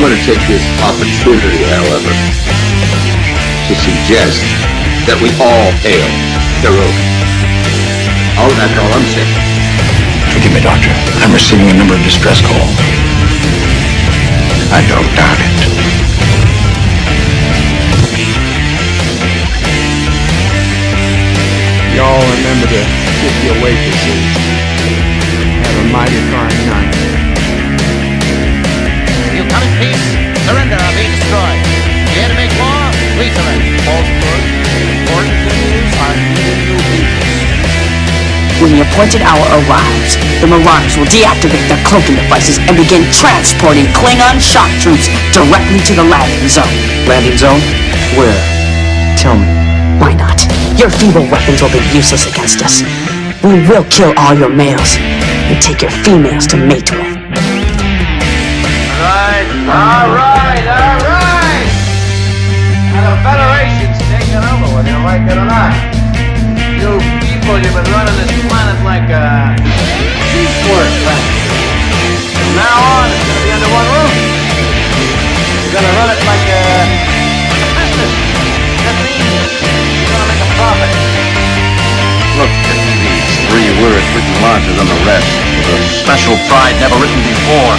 want to take this opportunity, however, to suggest that we all hail Qapla. Oh, that's all I'm saying. Forgive me, Doctor. I'm receiving a number of distress calls. I don't doubt it. Y'all remember to tip your waitresses. Have a mighty fine night. You come in peace, surrender or be destroyed. Here to make war, we surrender. Falsehood. The important thing is I'm giving you peace. When the appointed hour arrives, the Marauders will deactivate their cloaking devices and begin transporting Klingon shock troops directly to the landing zone. Landing zone? Where? Tell me. Why not? Your feeble weapons will be useless against us. We will kill all your males and take your females to mate with. All right. Now the Federation's taking over, whether you like it or not. You people, you've been running this planet like a seaport planet. From now on, it's going to be under one roof. You're going to run it like a business. That means you're going to make a profit. Look at these 3 word-written launches on the rest. With a special pride never written before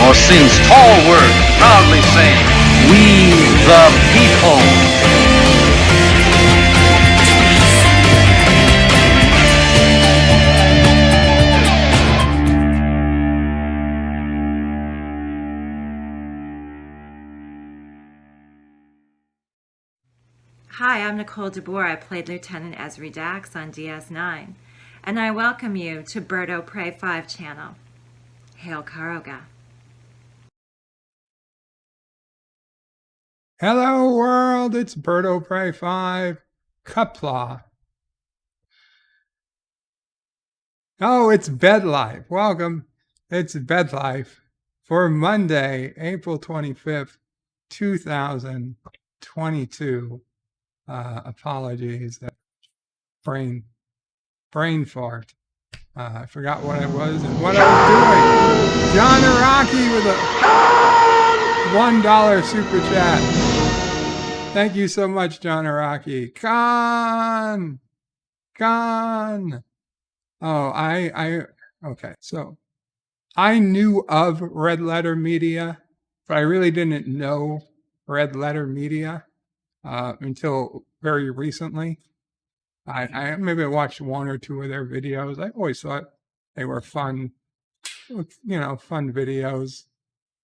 or since. Tall words proudly saying, "We the people." Hi, I'm Nicole DeBoer. I played Lieutenant Ezri Dax on DS9, and I welcome you to Birdo Prey 5 channel. Hail Karoga. Hello world, it's Birdo Prey 5, Qapla. Oh, it's Bed Life. Welcome. It's Bed Life for Monday, April 25th, 2022. Apologies, brain fart. I forgot what I was and what I was doing. John Araki with a $1 super chat. Thank you so much, John Araki. Con. Oh, okay. So I knew of Red Letter Media, but I really didn't know Red Letter Media until very recently. I maybe watched 1 or 2 of their videos. I always thought they were fun, fun videos.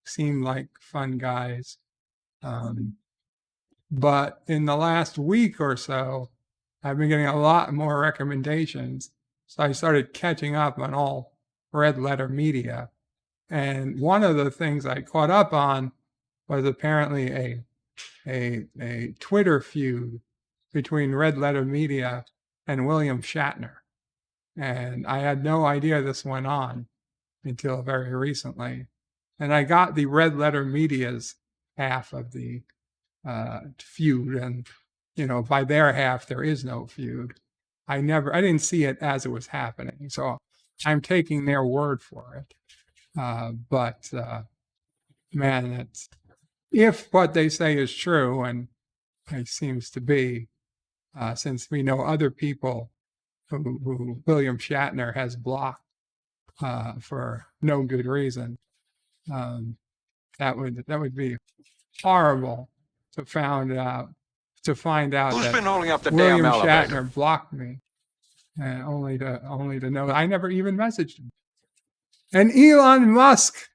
Seemed like fun guys. But in the last week or so, I've been getting a lot more recommendations. So I started catching up on all Red Letter Media. And one of the things I caught up on was apparently a Twitter feud between Red Letter Media and William Shatner. And I had no idea this went on until very recently. And I got the Red Letter Media's half of the feud. And, by their half, there is no feud. I didn't see it as it was happening. So I'm taking their word for it. But man, if what they say is true, and it seems to be, since we know other people who William Shatner has blocked for no good reason, that would be horrible to find out Who's that been holding up the William damn elevator? Shatner blocked me, and only to know I never even messaged him. And Elon Musk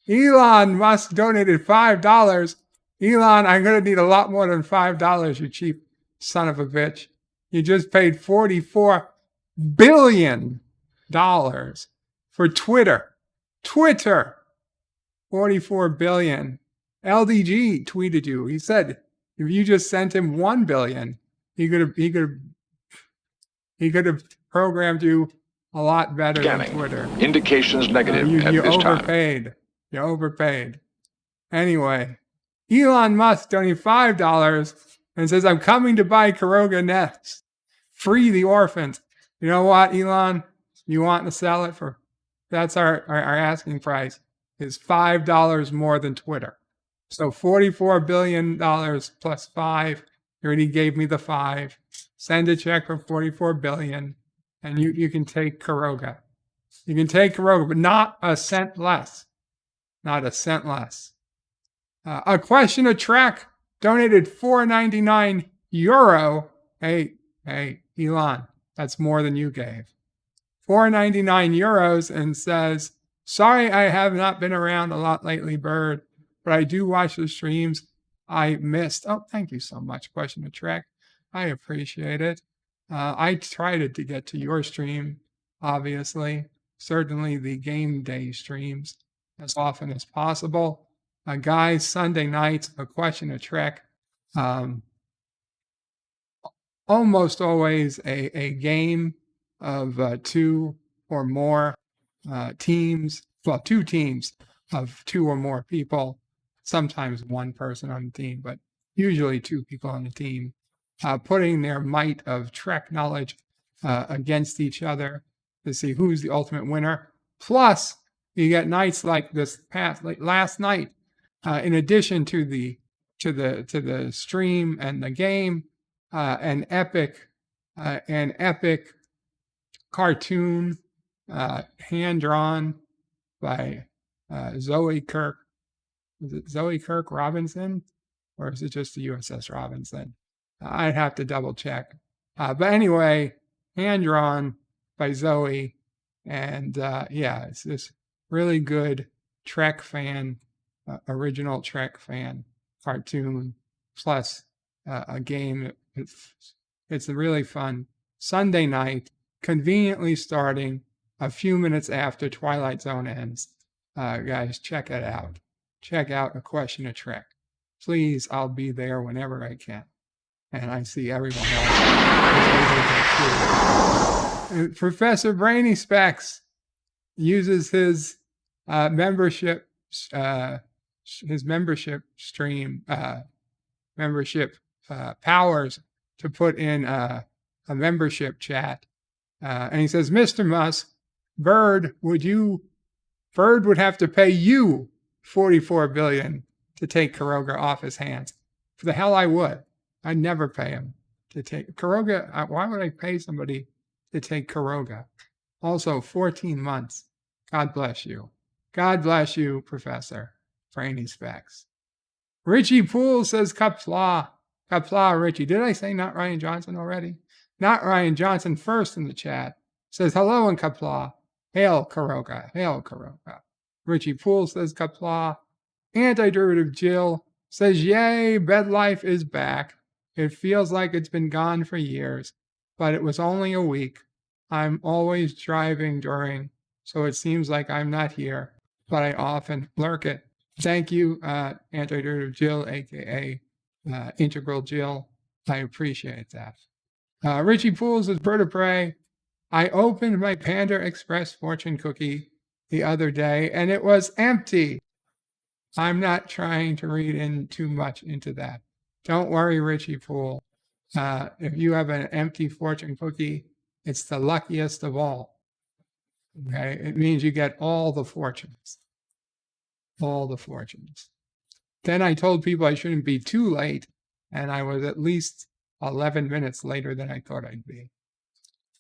donated $5. Elon, I'm going to need a lot more than $5, you cheap son of a bitch. You just paid $44 billion for Twitter. 44 billion. LDG tweeted you. He said if you just sent him 1 billion, he could have programmed you a lot better than Twitter. Indications negative at You this overpaid. time. You overpaid. Anyway, Elon Musk donated $5 and says, I'm coming to buy Karoga next. Free the orphans. You know what, Elon? You want to sell it for? That's our asking price. Is $5 more than Twitter. So $44 billion plus 5. You already gave me the 5. Send a check for $44 billion, and you can take Kuroga. You can take Kuroga, but not a cent less. Not a cent less. A question of Trek donated €4.99. Hey, Elon, that's more than you gave. €4.99 and says, sorry I have not been around a lot lately, Bird, but I do watch the streams I missed. Oh, thank you so much, Question of Trek. I appreciate it. I tried to get to your stream, obviously. Certainly the game day streams as often as possible. Guys, Sunday nights, A Question of Trek. Almost always a game of 2 or more teams. Well, 2 teams of 2 or more people. Sometimes 1 person on the team, but usually 2 people on the team. Putting their might of Trek knowledge against each other to see who's the ultimate winner. Plus, you get nights like last night. In addition to the stream and the game, an epic cartoon hand drawn by Zoe Kirk. Is it Zoe Kirk Robinson, or is it just the USS Robinson? I'd have to double check. But anyway, hand drawn by Zoe, and it's this really good Trek fan, original Trek fan cartoon, plus a game. It's really fun. Sunday night, conveniently starting a few minutes after Twilight Zone ends. Guys, check it out. Check out A Question of Trek. Please, I'll be there whenever I can. And I see everyone else. Professor Brainy Specs uses his membership powers to put in a membership chat, and he says, Mr. Musk, Bird would have to pay you $44 billion to take Kuroga off his hands. For the hell I would. I'd never pay him to take Kuroga. Why would I pay somebody to take Kuroga? Also, 14 months. God bless you. God bless you, Professor Brainy Specs. Richie Poole says Qapla. Qapla, Richie. Did I say not Ryan Johnson already? Not Ryan Johnson first in the chat. Says hello in Qapla. Hail Kuroga. Hail Kuroga. Richie Poole says Qapla. Anti-derivative Jill says, yay, bed life is back. It feels like it's been gone for years, but it was only a week. I'm always driving during, so it seems like I'm not here, but I often lurk it. Thank you, Anti-derivative Jill, aka Integral Jill. I appreciate that. Richie Poole says, Bird of Prey. I opened my Panda Express fortune cookie the other day, and it was empty. I'm not trying to read in too much into that. Don't worry, Richie Poole. If you have an empty fortune cookie, it's the luckiest of all. Okay, it means you get all the fortunes. All the fortunes. Then I told people I shouldn't be too late, and I was at least 11 minutes later than I thought I'd be.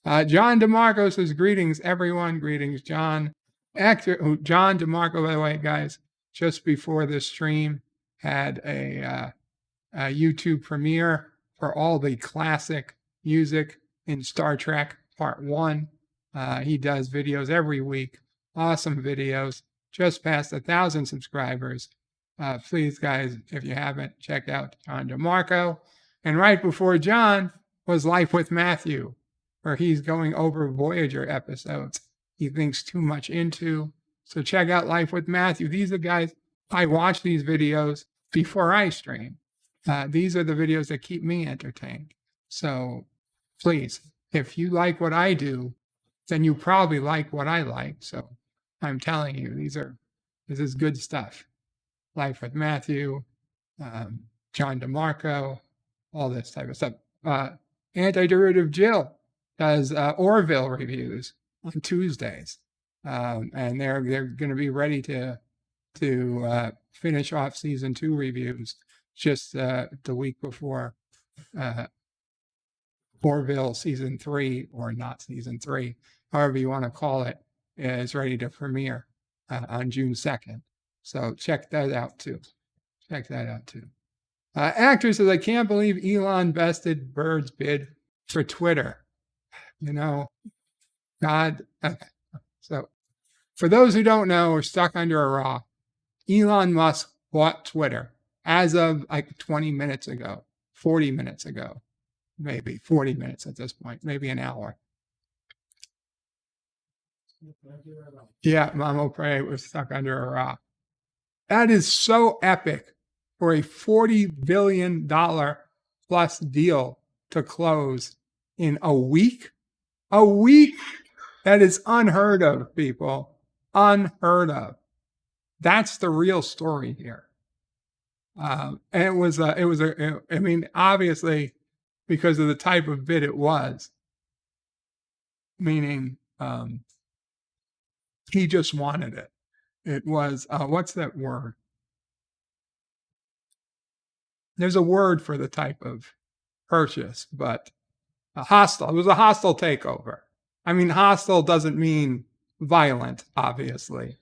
John DeMarco says, greetings, everyone. Greetings, John. John DeMarco, by the way, guys, just before this stream, had a YouTube premiere for all the classic music in Star Trek Part 1. He does videos every week. Awesome videos. Just past 1,000 subscribers. Please, guys, if you haven't, check out John DeMarco. And right before John was Life with Matthew, where he's going over Voyager episodes he thinks too much into. So check out Life with Matthew. These are guys, I watch these videos before I stream. These are the videos that keep me entertained. So please, if you like what I do, then you probably like what I like. So I'm telling you, this is good stuff. Life with Matthew, John DeMarco, all this type of stuff. Anti-derivative Jill does Orville reviews on Tuesdays, and they're going to be ready to finish off season 2 reviews just the week before Orville season 3, or not season 3, however you want to call it, is ready to premiere on June 2nd. So check that out too. Actor says, I can't believe Elon bested Bird's bid for Twitter. God. Okay. So for those who don't know or stuck under a rock, Elon Musk bought Twitter as of like 20 minutes ago, 40 minutes ago, maybe 40 minutes at this point, maybe an hour. Yeah, Mamo Prey was stuck under a rock. That is so epic for a $40 billion plus deal to close in a week. A week? That is unheard of, people. Unheard of. That's the real story here. And I mean, obviously, because of the type of bid it was, meaning he just wanted it. It was, what's that word? There's a word for the type of purchase, but hostile. It was a hostile takeover. I mean, hostile doesn't mean violent, obviously,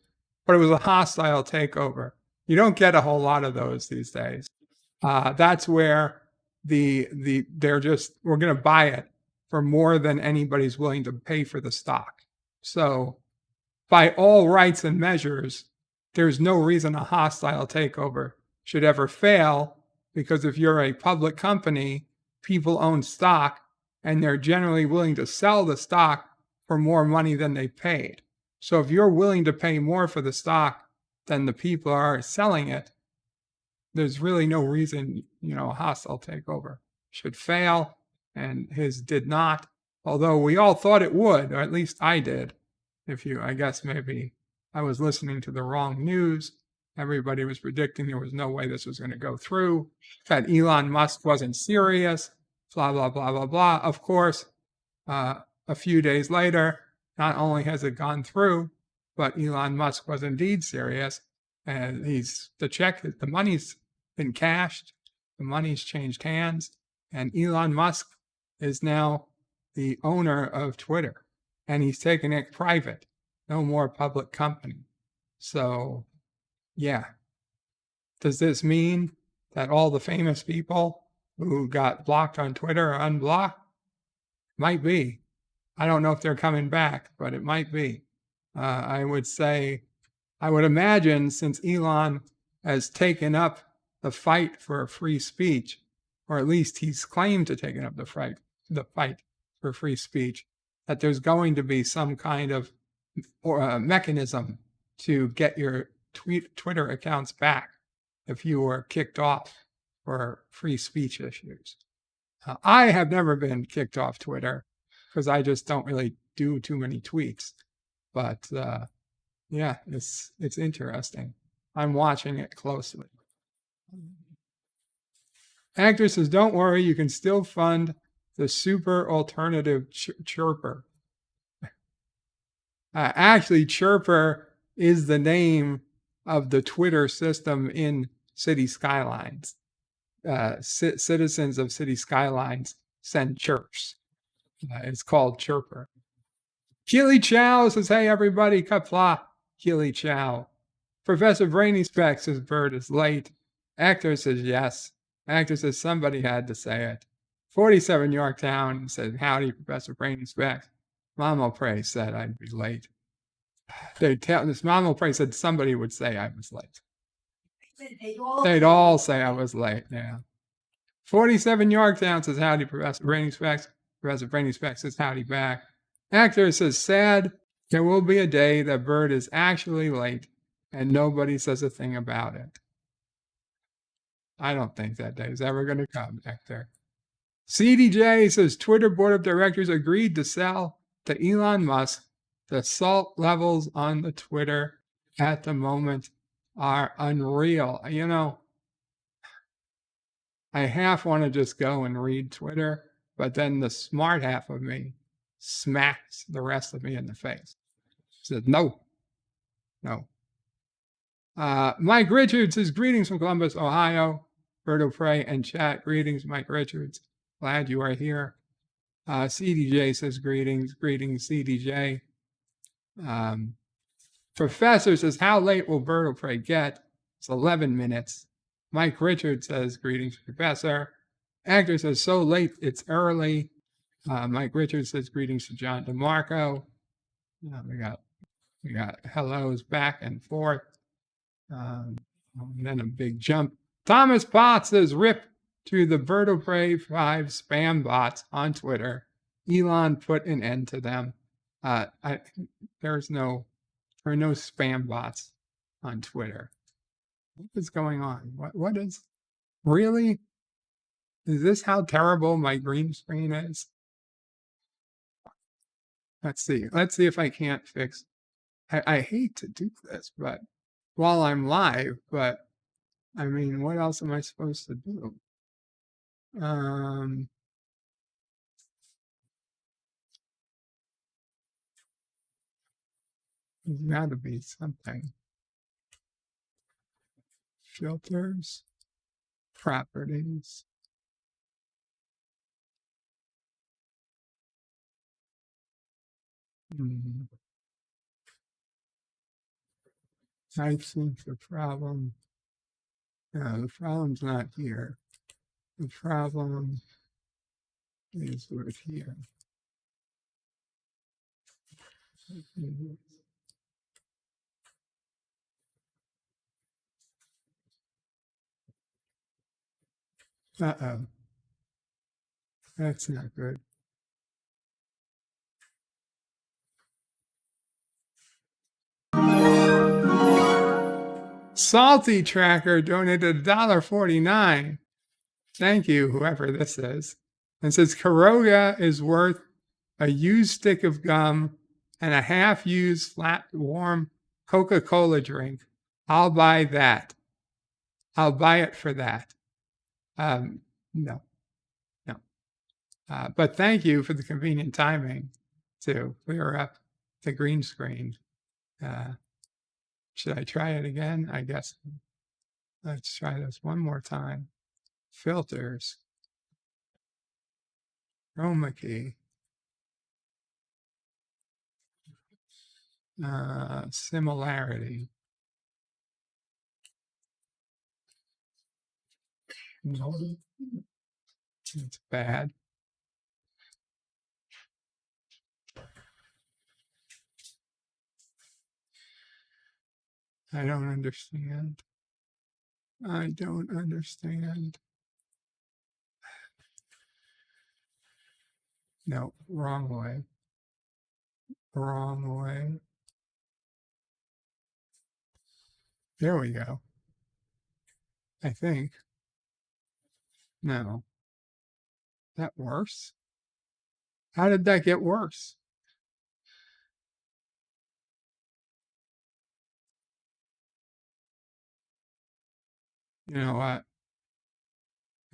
but it was a hostile takeover. You don't get a whole lot of those these days. That's where we're going to buy it for more than anybody's willing to pay for the stock. So by all rights and measures, there's no reason a hostile takeover should ever fail, because if you're a public company, people own stock and they're generally willing to sell the stock for more money than they paid. So if you're willing to pay more for the stock than the people are selling it, there's really no reason, a hostile takeover should fail, and his did not, although we all thought it would, or at least I did. I guess maybe I was listening to the wrong news. Everybody was predicting there was no way this was going to go through, that Elon Musk wasn't serious, blah, blah, blah, blah, blah. Of course, a few days later, not only has it gone through, but Elon Musk was indeed serious, and the money's been cashed, the money's changed hands, and Elon Musk is now the owner of Twitter, and he's taking it private, no more public company. So, yeah. Does this mean that all the famous people who got blocked on Twitter are unblocked? Might be. I don't know if they're coming back, but it might be. I would imagine, since Elon has taken up the fight for free speech, or at least he's claimed to taken up the fight for free speech, that there's going to be some kind of mechanism to get your Twitter accounts back if you were kicked off for free speech issues. I have never been kicked off Twitter because I just don't really do too many tweets. But yeah, it's interesting. I'm watching it closely. Actor says, don't worry, you can still fund the super alternative Chirper. Actually, Chirper is the name of the Twitter system in City Skylines. Citizens of City Skylines send chirps. It's called Chirper. Keely Chow says, hey everybody, Qapla. Keely Chow. Professor Brainy Specs says Bird is late. Actor says yes. Actor says somebody had to say it. 47 Yorktown said, howdy, Professor Brainy Specs. Mamo Prey said I'd be late. This Mamo Prey said somebody would say I was late. They'd all say I was late, yeah. 47 Yorktown says, howdy, Professor Brainy Specs. Professor Brainy Specs says, howdy back. Actor says, sad, there will be a day that Bird is actually late and nobody says a thing about it. I don't think that day is ever going to come, Actor. CDJ says, Twitter board of directors agreed to sell to Elon Musk. The salt levels on the Twitter at the moment are unreal. I half want to just go and read Twitter, but then the smart half of me smacks the rest of me in the face. Says, no. Mike Richards says, greetings from Columbus, Ohio. Berto Prey and chat. Greetings, Mike Richards. Glad you are here. CDJ says, greetings. Greetings, CDJ. Professor says, how late will Berto Prey get? It's 11 minutes. Mike Richards says, greetings, Professor. Actor says, so late, it's early. Mike Richards says, greetings to John DeMarco. We got hellos back and forth. And then a big jump. Thomas Potts says, rip to the Berto Prey 5 spam bots on Twitter. Elon put an end to them. There are no spam bots on Twitter. What is going on? What is really? Is this how terrible my green screen is? Let's see. Let's see if I can't fix. I hate to do this, but while I'm live, but I mean, what else am I supposed to do? There's got to be something. Filters, properties. I think the problem. No, the problem's not here. The problem is with here. Uh-oh. That's not good. Salty Tracker donated $1.49. Thank you, whoever this is. And says Karoga is worth a used stick of gum and a half-used flat warm Coca-Cola drink. I'll buy that. I'll buy it for that. No. But thank you for the convenient timing to clear up the green screen. Should I try it again? I guess. Let's try this one more time. Filters. Chroma key. Similarity. No, it's bad. I don't understand. I don't understand. No, wrong way. Wrong way. There we go. I think. No. That worse? How did that get worse? You know what?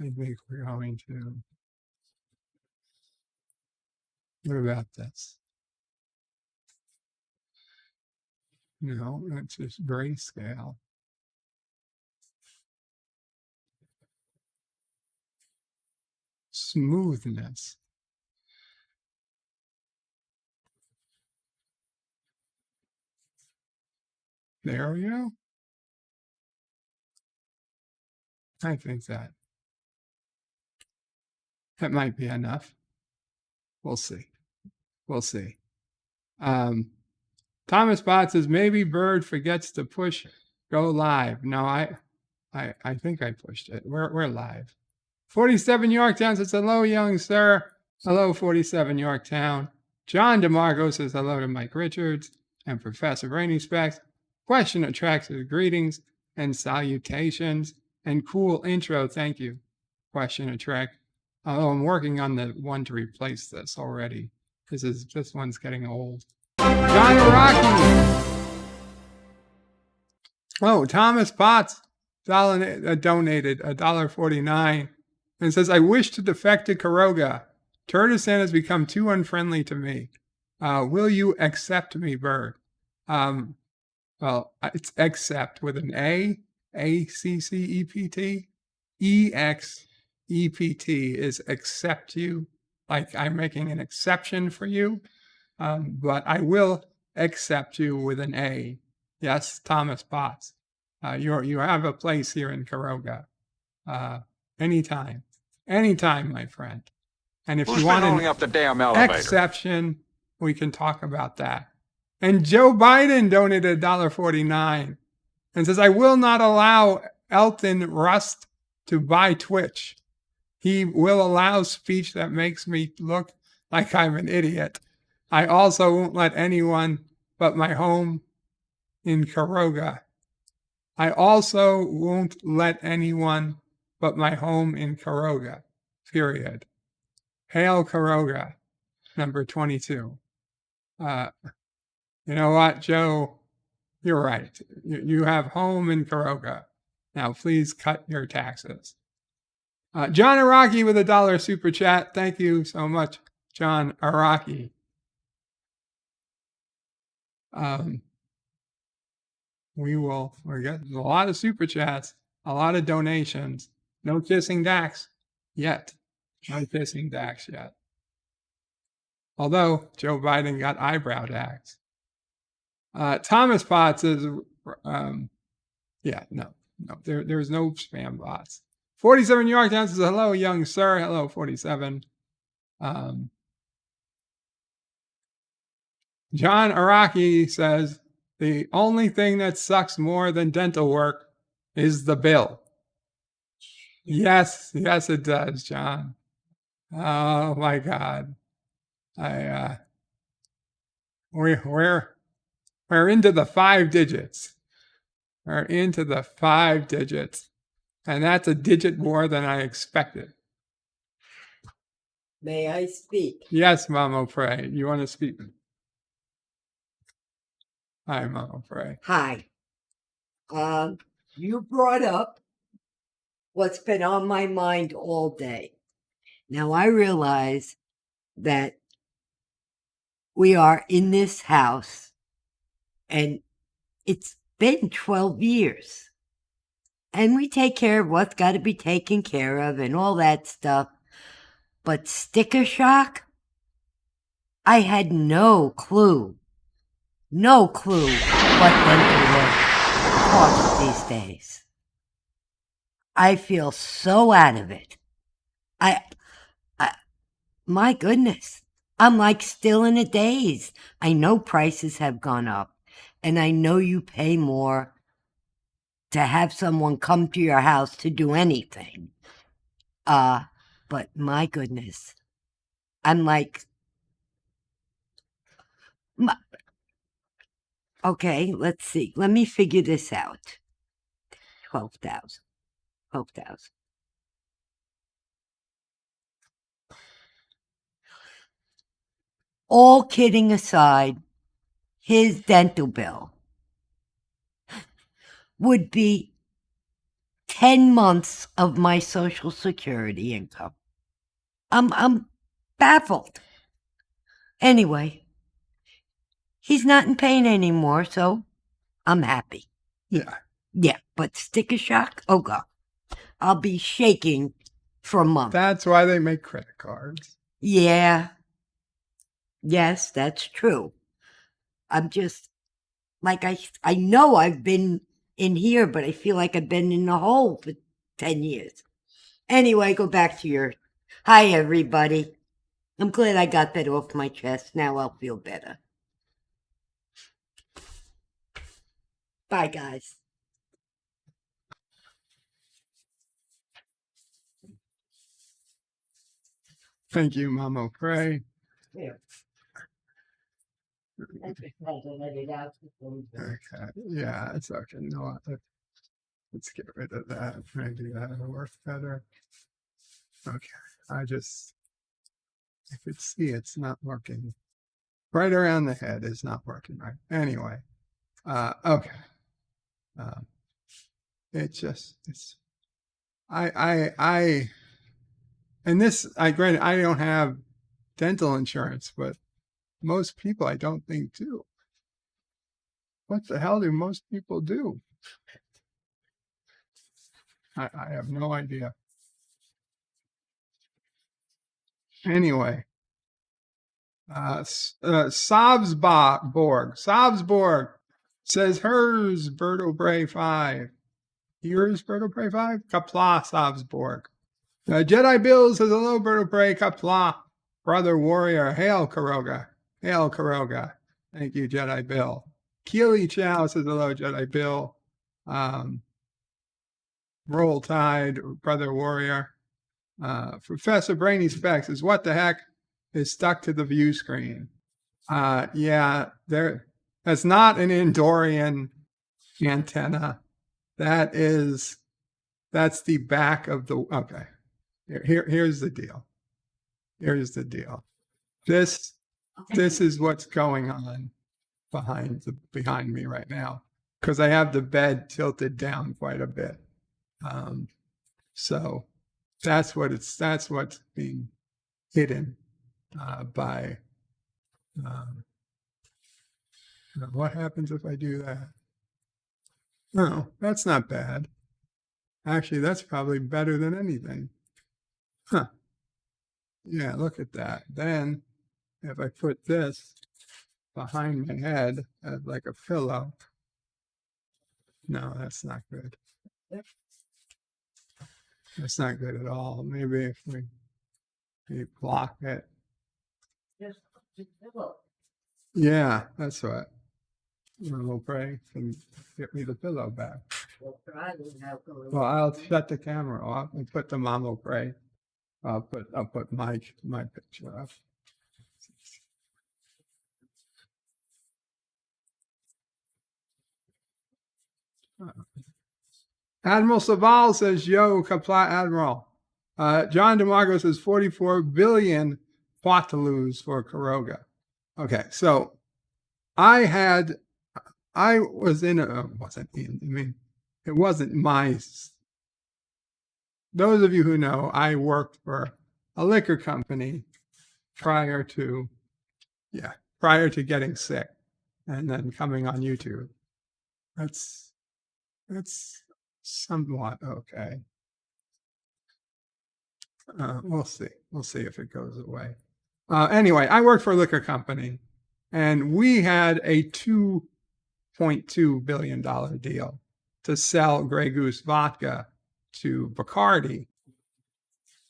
I think we're going to. What about this? No, that's just grayscale. Smoothness. There we go. I think that might be enough. We'll see. We'll see. Thomas Bott says maybe Bird forgets to push go live. No, I think I pushed it. We're live. 47 Yorktown says hello, young sir. Hello, 47 Yorktown. John DeMarco says hello to Mike Richards and Professor Rainy Specs. Question attracts his greetings and salutations and cool intro. Thank you. Question attract. Although I'm working on the one to replace this already. This one's getting old. John Rocky. Oh, Thomas Potts donated $1.49 and says, I wish to defect to Karoga. Turtleson has become too unfriendly to me. Will you accept me, Bird? Well, it's accept with an A-C-C-E-P-T. E-X-E-P-T is accept you, like I'm making an exception for you. But I will accept you with an A. Yes, Thomas Potts. You have a place here in Caroga. Anytime. Anytime, my friend. And if you want an up the damn elevator? exception, we can talk about that. And Joe Biden donated $1.49 and says, I will not allow Elton Rust to buy Twitch. He will allow speech that makes me look like I'm an idiot. I also won't let anyone but my home in Caroga. I also won't let anyone but my home in Caroga, period. Hail Caroga, number 22. You know what, Joe? You're right. You have home in Caroga. Now, please cut your taxes. John Araki with $1 super chat. Thank you so much, John Araki. We're getting a lot of super chats, a lot of donations. No kissing Dax yet. No kissing Dax yet. Although Joe Biden got eyebrow Dax. Thomas Potts is, there's no spam bots. 47 New York Times says, hello, young sir. Hello, 47. John Araki says, the only thing that sucks more than dental work is the bill. Yes, it does, John. Oh my God. We're into the 5 digits. We're into the 5 digits. And that's a digit more than I expected. May I speak? Yes, Mama Pray. You want to speak? Hi, Mama Pray. Hi. You brought up what's been on my mind all day. Now, I realize that we are in this house, and it's been 12 years. And we take care of what's got to be taken care of and all that stuff. But sticker shock? I had no clue what dental work costs these days. I feel so out of it. My goodness, I'm like still in a daze. I know prices have gone up, and I know you pay more to have someone come to your house to do anything. But my goodness, I'm like, okay, let's see. Let me figure this out. 12,000. All kidding aside, his dental bill would be 10 months of my Social Security income. I'm baffled. Anyway, he's not in pain anymore, so I'm happy. Yeah, but sticker shock? Oh, God. I'll be shaking for a month. That's why they make credit cards. Yeah. Yes, that's true. I'm just, like, I know I've been in here, but I feel like I've been in a hole for 10 years. Anyway, go back to your, hi, everybody. I'm glad I got that off my chest. Now I'll feel better. Bye, guys. Thank you, Mama Pray. Here. Okay. Yeah, it's okay. No, let's get rid of that. Maybe that'll work better. Okay. I could see it's not working. Right around the head is not working right. Anyway. Okay. Granted, I don't have dental insurance, but most people I don't think do. what the hell do most people do? I have no idea. Anyway, Sobsborg says hers, Berto Bray 5. Yours, Berto Bray 5? Qapla, Sobsborg. Jedi Bill says hello, Berto Bray, Qapla. Brother Warrior, hail Karoga. Hail Karoga. Thank you, Jedi Bill. Keely Chow says hello, Jedi Bill. Roll Tide, Brother Warrior. Professor Brainy Specs says, what the heck is stuck to the view screen? Yeah, that's not an Endorian antenna. That's the back of the, okay. Here's the deal. Here's the deal. This is what's going on behind me right now, because I have the bed tilted down quite a bit. So that's what's being hidden by. What happens if I do that? No, that's not bad. Actually, that's probably better than anything. Huh. Yeah, look at that. Then if I put this behind my head as like a pillow. No, that's not good. That's not good at all. Maybe if we block it. Yeah, that's what. We'll pray and get me the pillow back. Well, I'll shut the camera off and put the mom will pray. I'll put my picture up. Admiral Saval says, yo, Qapla Admiral. John DeMarco says 44 billion Quatalus for Karoga. Okay, so it wasn't my, those of you who know, I worked for a liquor company prior to getting sick and then coming on YouTube. That's somewhat okay. We'll see if it goes away. Anyway, I worked for a liquor company, and we had a $2.2 billion deal to sell Grey Goose vodka to Bacardi.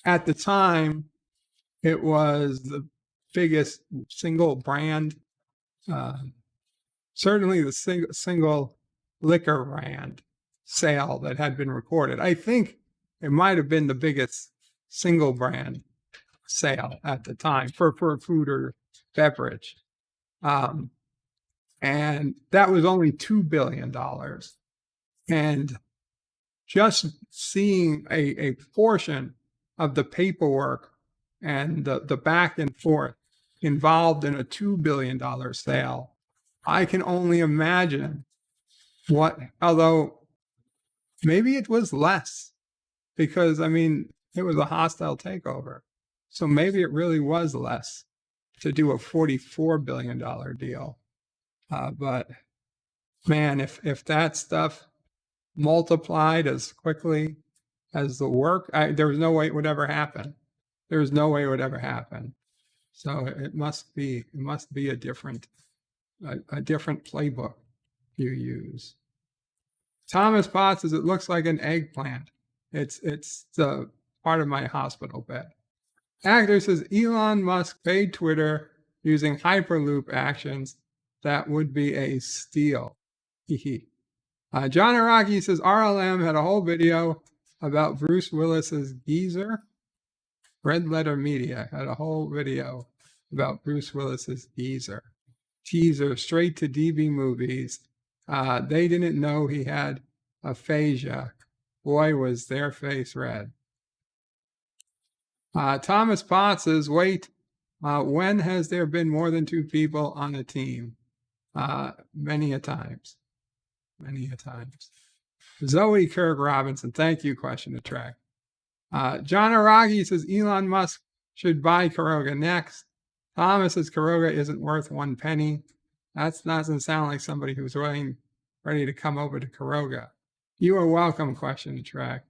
At the time, it was the biggest single brand, certainly the single liquor brand sale that had been recorded. I think it might have been the biggest single brand sale at the time for food or beverage. And that was only $2 billion. And just seeing a portion of the paperwork and the back and forth involved in a $2 billion sale, I can only imagine although maybe it was less, because I mean, it was a hostile takeover. So maybe it really was less to do a $44 billion deal. But man, if that stuff multiplied as quickly as the work, there was no way it would ever happen. There was no way it would ever happen. So it must be a different playbook you use. Thomas Potts says it looks like an eggplant. It's the part of my hospital bed. Actor says Elon Musk paid Twitter using Hyperloop actions. That would be a steal. John Araki says RLM had a whole video about Bruce Willis's geezer. Red Letter Media had a whole video about Bruce Willis's geezer. Teaser straight to DB Movies. They didn't know he had aphasia. Boy, was their face red. Thomas Potts says, wait, when has there been more than two people on a team? Many a times. Many a times. Zoe Kirk Robinson, thank you, question to track. John Aragi says Elon Musk should buy Karoga next. Thomas says Karoga isn't worth 1 penny. That doesn't sound like somebody who's ready to come over to Karoga. You are welcome, question track.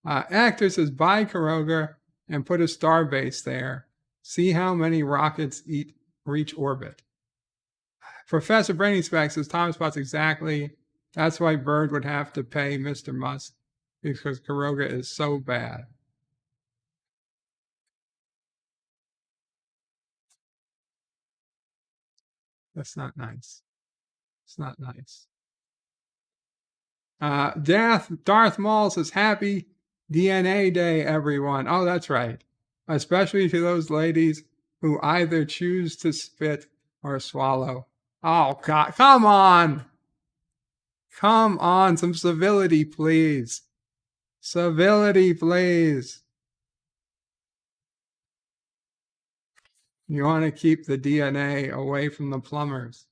Actor says, buy Karoga and put a star base there. See how many rockets reach orbit. Professor Brainy Specs says, Thomas Potts, exactly. That's why Bird would have to pay Mr. Musk, because Karoga is so bad. That's not nice. It's not nice. Darth Maul says, happy DNA Day, everyone. Oh, that's right. Especially to those ladies who either choose to spit or swallow. Oh, God. Come on. Come on. Some civility, please. Civility, please. You want to keep the DNA away from the plumbers.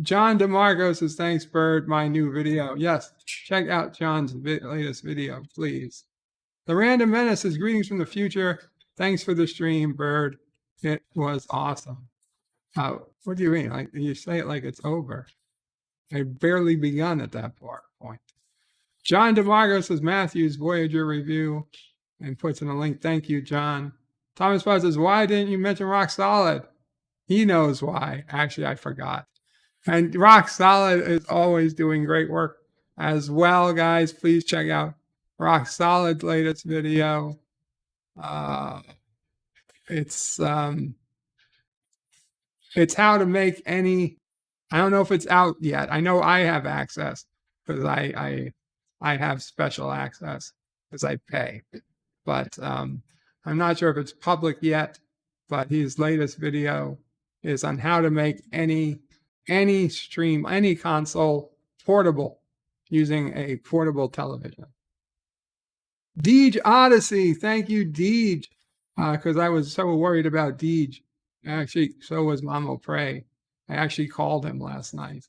John DeMarco says, thanks, Bird, my new video. Yes, check out John's latest video, please. The Random Menace says, greetings from the future. Thanks for the stream, Bird. It was awesome. What do you mean? Like, you say it like it's over. I barely begun at that point. John DeMarco says, Matthew's Voyager review, and puts in a link. Thank you, John. Thomas Buzz says, why didn't you mention Rock Solid? He knows why. Actually, I forgot. And Rock Solid is always doing great work as well, guys. Please check out Rock Solid's latest video. It's how to make any. I don't know if it's out yet. I know I have access because I have special access because I pay. But I'm not sure if it's public yet. But his latest video is on how to make any stream, any console portable using a portable television. Deej Odyssey, thank you, Deej, because I was so worried about Deej. Actually, so was Mamo Prey. I actually called him last night.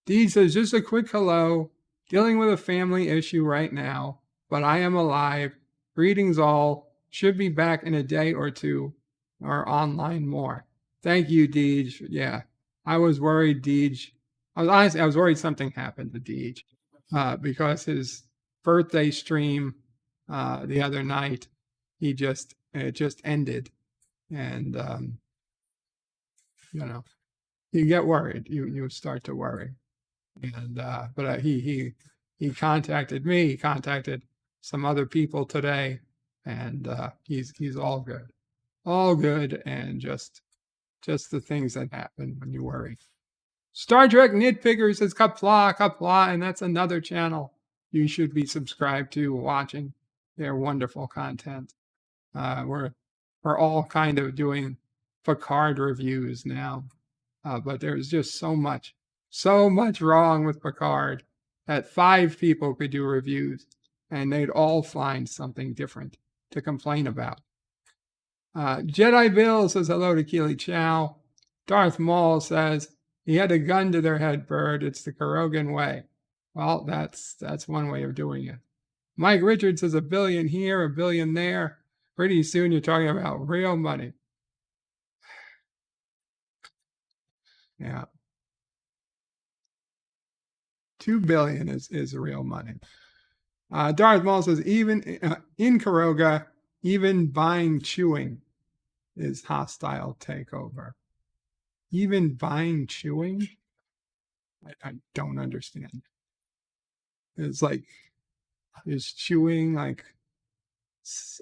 Deej says, just a quick hello, dealing with a family issue right now, but I am alive. Greetings all. Should be back in a day or two or online more. Thank you, Deej. Yeah. I was worried, Deej. I was worried something happened to Deej because his birthday stream the other night, it just ended, and you get worried. You start to worry, and but he contacted me. He contacted some other people today, and he's all good, and just the things that happen when you worry. Star Trek Nitpicker says Qapla, and that's another channel you should be subscribed to, watching their wonderful content. We're all kind of doing Picard reviews now, but there's just so much wrong with Picard that 5 people could do reviews, and they'd all find something different to complain about. Jedi Bill says hello to Keely Chow. Darth Maul says he had a gun to their head, Bird. It's the Karogan way. Well, that's one way of doing it. Mike Richards says $1 billion here, $1 billion there. Pretty soon you're talking about real money. Yeah. $2 billion is real money. Darth Maul says even in Karoga, even buying chewing is hostile takeover. Even buying chewing? I don't understand. It's like, is chewing like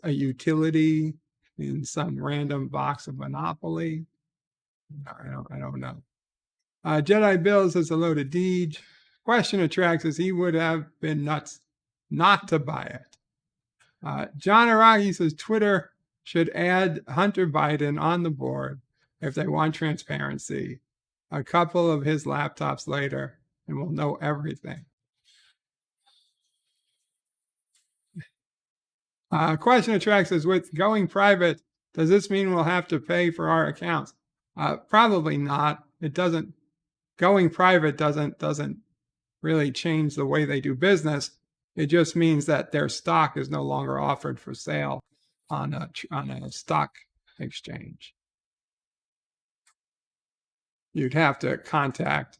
a utility in some random box of Monopoly? I don't know. Jedi Bill says hello to Deej. Question attracts says he would have been nuts not to buy it. John Aragi says Twitter should add Hunter Biden on the board if they want transparency. A couple of his laptops later, and we'll know everything. Question attracts says, with going private, does this mean we'll have to pay for our accounts? Probably not. It doesn't. Going private doesn't really change the way they do business. It just means that their stock is no longer offered for sale on a stock exchange. you'd have to contact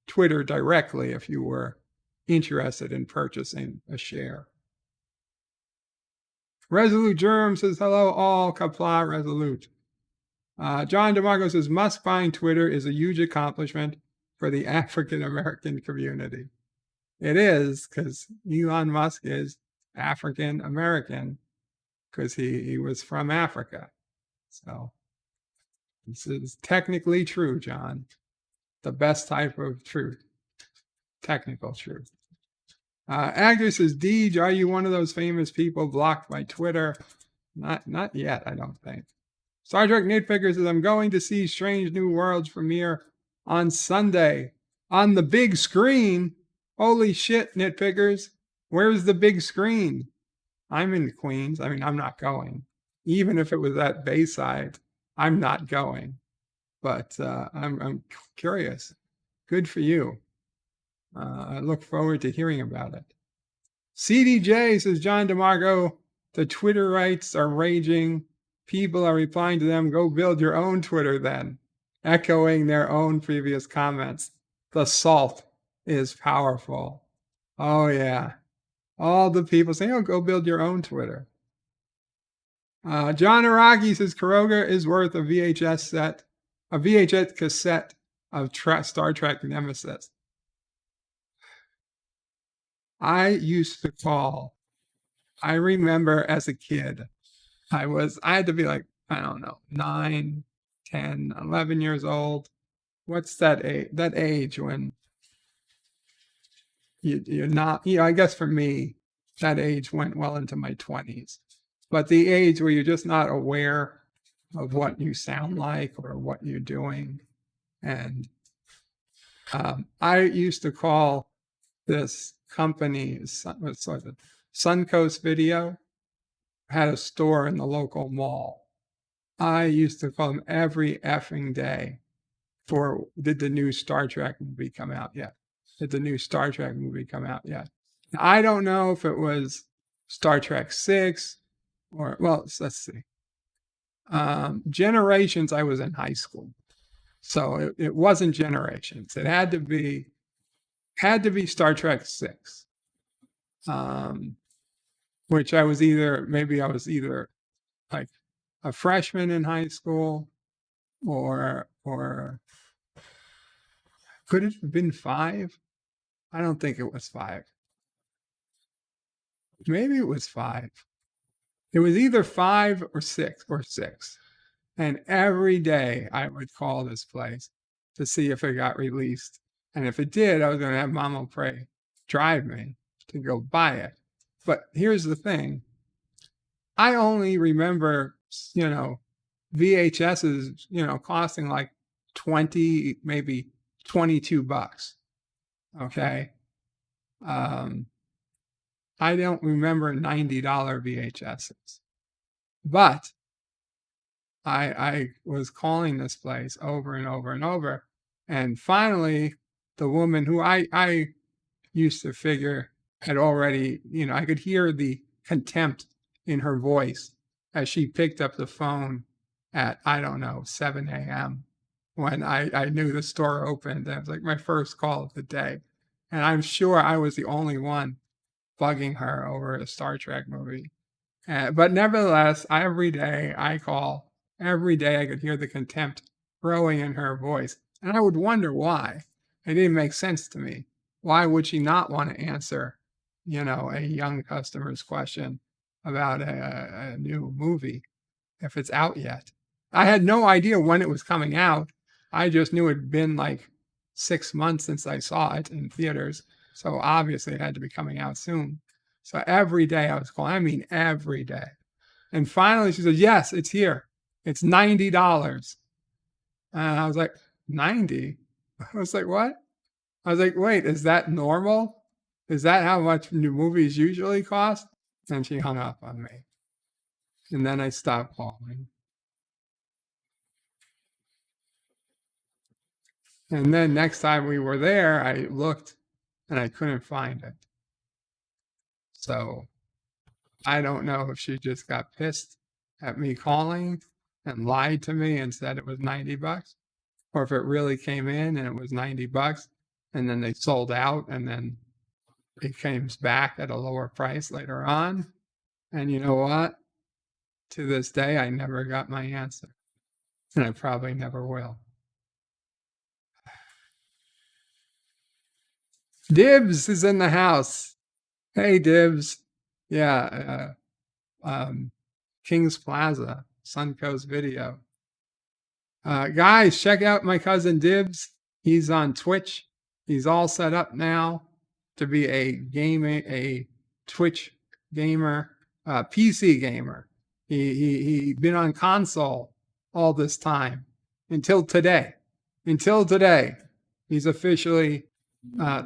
Twitter directly if you were interested in purchasing a share. Resolute Germ says, hello all, Qapla Resolute. John DeMarco says, Musk buying Twitter is a huge accomplishment for the African American community. It is, because Elon Musk is African American, because he was from Africa. So this is technically true, John. The best type of truth. Technical truth. Agnes says, Deej, are you one of those famous people blocked by Twitter? Not yet, I don't think. Star Trek Nitpicker says, I'm going to see Strange New Worlds premiere on Sunday on the big screen. Holy shit, Nitpickers. Where's the big screen? I'm in Queens. I mean, I'm not going. Even if it was at Bayside, I'm not going. But I'm curious. Good for you. I look forward to hearing about it. CDJ says, John DeMarco, the Twitterites are raging. People are replying to them, go build your own Twitter then, echoing their own previous comments. The salt is powerful. Oh, yeah. All the people saying, oh, go build your own Twitter. John Araki says, Kuroga is worth a VHS cassette of Star Trek Nemesis. I used to call, I remember as a kid, I had to be like, I don't know, 9, 10, 11 years old. What's that age? That age when you're not, I guess for me, that age went well into my 20s. But the age where you're just not aware of what you sound like or what you're doing. And I used to call this company, Suncoast Video, had a store in the local mall. I used to call them every effing day for, did the new Star Trek movie come out yet? Did the new Star Trek movie come out yet? I don't know if it was Star Trek 6 or, well, let's see. Generations, I was in high school. So it wasn't Generations. It had to be Star Trek 6. Which I was either like a freshman in high school or could it have been 5? I don't think it was 5. Maybe it was 5. It was either 5 or 6. And every day I would call this place to see if it got released. And if it did, I was going to have Mama Pray drive me to go buy it. But here's the thing. I only remember, VHSs, costing like 20, maybe $22. Okay. I don't remember $90 VHSs. But I was calling this place over and over and over. And finally, the woman who I used to figure had already, I could hear the contempt in her voice as she picked up the phone at, 7 a.m. when I knew the store opened. That was like my first call of the day. And I'm sure I was the only one bugging her over a Star Trek movie. But nevertheless, every day I call, every day I could hear the contempt growing in her voice. And I would wonder why. It didn't make sense to me. Why would she not want to answer, a young customer's question about a new movie if it's out yet? I had no idea when it was coming out. I just knew it had been like 6 months since I saw it in theaters. So obviously it had to be coming out soon. So every day I was calling, I mean every day. And finally she said, yes, it's here. It's $90. And I was like, 90? I was like, what? I was like, wait, is that normal? Is that how much new movies usually cost? And she hung up on me. And then I stopped calling. And then next time we were there, I looked and I couldn't find it. So I don't know if she just got pissed at me calling and lied to me and said it was $90. or if it really came in and it was $90 and then they sold out and then it comes back at a lower price later on. And you know what? To this day, I never got my answer. And I probably never will. Dibs is in the house. Hey, Dibs. Yeah. King's Plaza, Suncoast Video. Guys, check out my cousin Dibs. He's on Twitch. He's all set up now to be a Twitch gamer, PC gamer. He been on console all this time until today. He's officially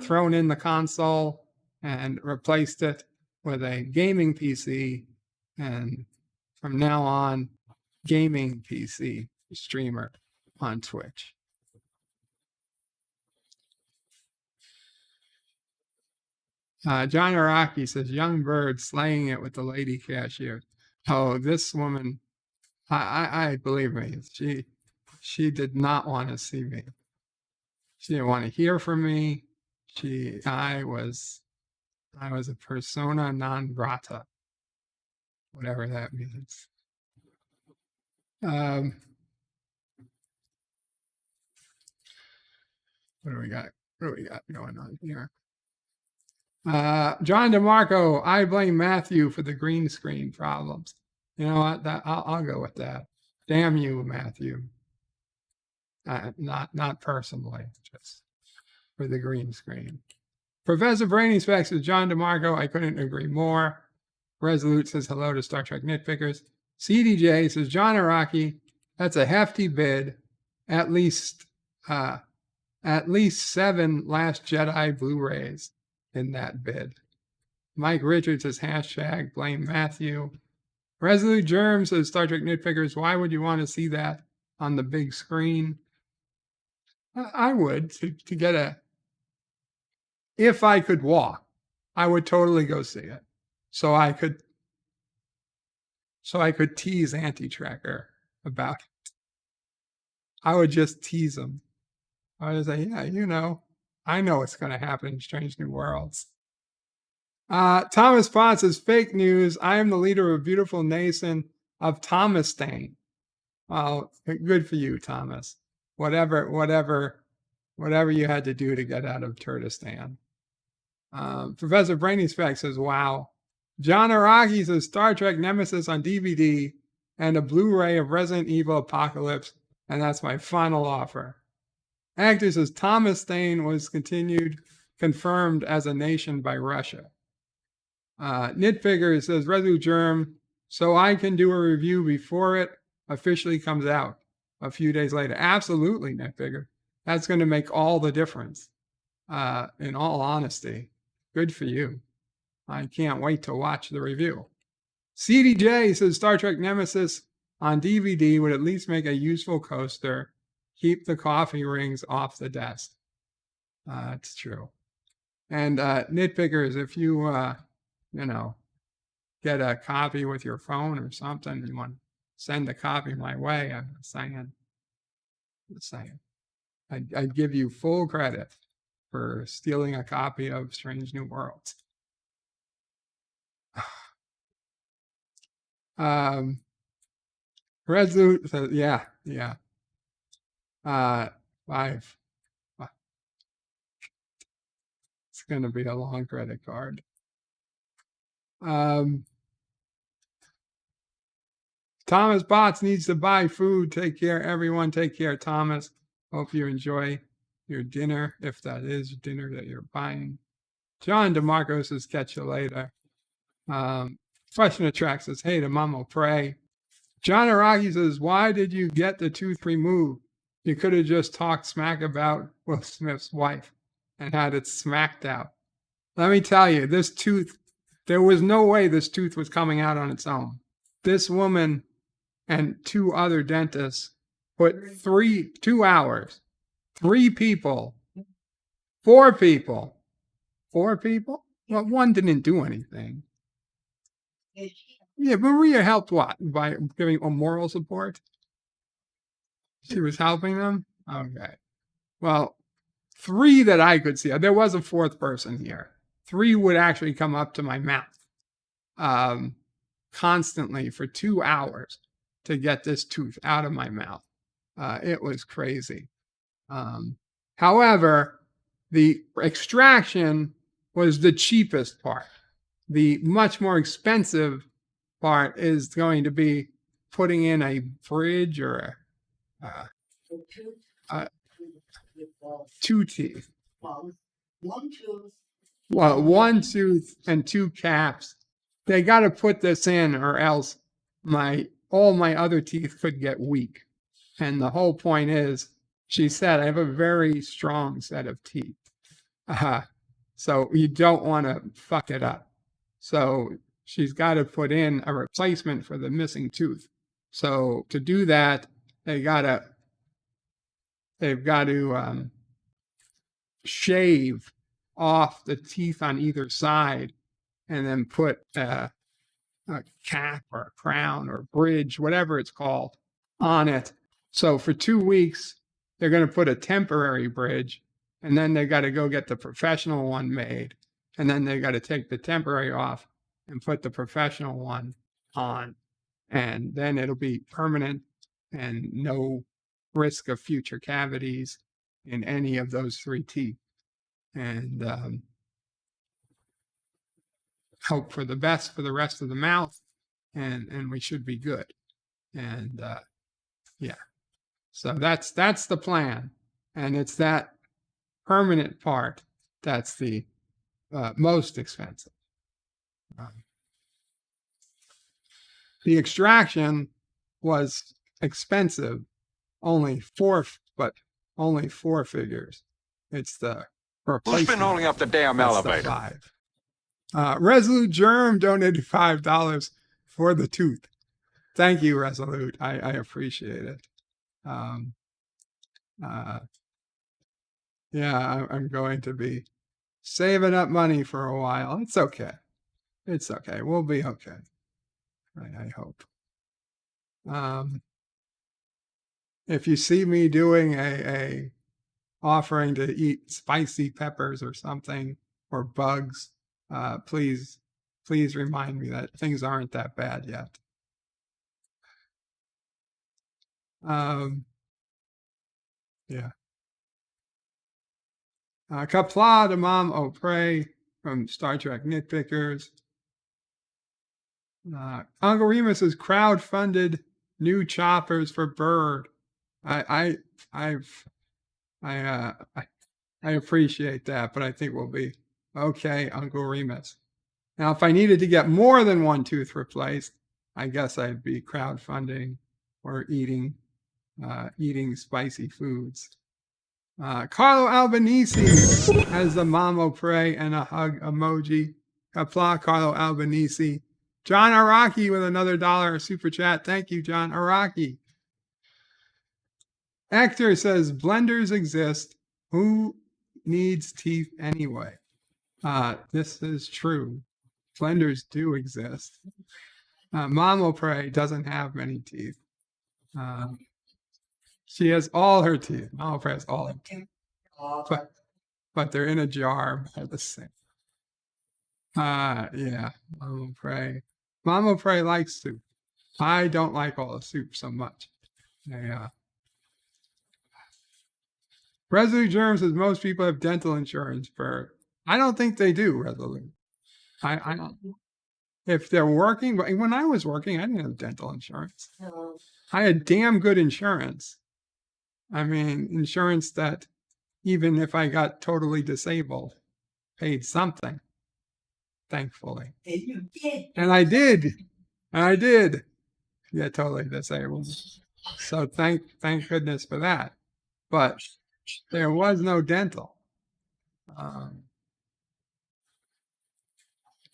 thrown in the console and replaced it with a gaming PC, and from now on, gaming PC streamer on Twitch. John Araki says, young bird slaying it with the lady cashier. Oh, this woman, I believe me, she did not want to see me. She didn't want to hear from me. I was a persona non grata, whatever that means. What do we got? What do we got going on here? John DeMarco, I blame Matthew for the green screen problems. You know what? I'll go with that. Damn you, Matthew. Not personally, just for the green screen. Professor Brainy Specs is John DeMarco. I couldn't agree more. Resolute says hello to Star Trek Nitpickers. CDJ says John Araki. That's a hefty bid. At least 7 Last Jedi Blu-rays in that bid. Mike Richards says hashtag blame Matthew. Resolute Germ says Star Trek Nitpickers. Why would you want to see that on the big screen? I would to get if I could walk, I would totally go see it. So I could tease Anti-Tracker about it. I would just tease him. I would say, yeah, I know what's going to happen in Strange New Worlds. Thomas Potts says, fake news. I am the leader of a beautiful nation of Thomastain. Well, good for you, Thomas. Whatever you had to do to get out of Turtistan. Professor Brainy Specs says, wow. John Araki says Star Trek Nemesis on DVD and a Blu-ray of Resident Evil Apocalypse, and that's my final offer. Actor says Thomastain was confirmed as a nation by Russia. Nitpicker says Resolute Germ, so I can do a review before it officially comes out a few days later. Absolutely, Nitpicker. That's going to make all the difference. In all honesty, good for you. I can't wait to watch the review. CDJ says Star Trek Nemesis on DVD would at least make a useful coaster. Keep the coffee rings off the desk. It's true. And Nitpickers, if you, get a copy with your phone or something, you want to send a copy my way, I'm saying. I'd give you full credit for stealing a copy of Strange New Worlds. Resolute says, yeah. 5. It's going to be a long credit card. Thomas Potts needs to buy food. Take care, everyone. Take care, Thomas. Hope you enjoy your dinner, if that is dinner that you're buying. John DeMarco says, catch you later. Question Attract says, hey, the mom will pray. John Araki says, why did you get the tooth removed? You could have just talked smack about Will Smith's wife and had it smacked out. Let me tell you, this tooth, there was no way this tooth was coming out on its own. This woman and 2 other dentists put 2 hours, 3 people, 4 people. 4 people? Well, one didn't do anything. Yeah, Maria helped what? By giving a moral support? She was helping them? Okay. Well, 3 that I could see. There was a 4th person here. 3 would actually come up to my mouth constantly for 2 hours to get this tooth out of my mouth. It was crazy. However, the extraction was the cheapest part. The much more expensive part is going to be putting in a bridge or a 2 teeth. One tooth. Well, 1 tooth and 2 caps. They got to put this in, or else all my other teeth could get weak. And the whole point is, she said, I have a very strong set of teeth. So you don't want to fuck it up. So she's got to put in a replacement for the missing tooth. So to do that, they've got to shave off the teeth on either side and then put a cap or a crown or bridge, whatever it's called, on it. So for 2 weeks, they're going to put a temporary bridge, and then they got to go get the professional one made. And then they got to take the temporary off and put the professional one on. And then it'll be permanent and no risk of future cavities in any of those 3 teeth. And hope for the best for the rest of the mouth, and we should be good. And yeah, so that's the plan, and it's that permanent part that's the most expensive. The extraction was expensive, only 4 figures. It's the replacement. Who's been holding up the damn elevator? 5. Resolute Germ donated $5 for the tooth. Thank you, Resolute. I appreciate it. Yeah, I'm going to be saving up money for a while. It's okay. It's okay. We'll be okay. I hope. If you see me doing a offering to eat spicy peppers or something, or bugs, please remind me that things aren't that bad yet. Yeah. Qapla to Mom O'Prey from Star Trek Nitpickers. Uncle Remus has crowdfunded new choppers for Bird. I appreciate that, but I think we'll be okay, Uncle Remus. Now, if I needed to get more than 1 tooth replaced, I guess I'd be crowdfunding or eating spicy foods. Carlo Albanese has the Mamo Pray and a hug emoji. Qapla, Carlo Albanese. John Araki with another $1 super chat. Thank you, John Araki. Hector says, blenders exist. Who needs teeth anyway? This is true. Blenders do exist. Mamo Pray doesn't have many teeth. She has all her teeth. Mamo Pray has all her teeth. But they're in a jar by the sink. Yeah, Mamo Pray. Mamo Pray likes soup. I don't like all the soup so much. Yeah. Resolute Germ says most people have dental insurance for. I don't think they do, Resolute. I don't. If they're working, but when I was working, I didn't have dental insurance. I had damn good insurance. I mean, insurance that even if I got totally disabled, paid something. Thankfully. And you did. And I did. Yeah, totally disabled. So thank goodness for that. But there was no dental.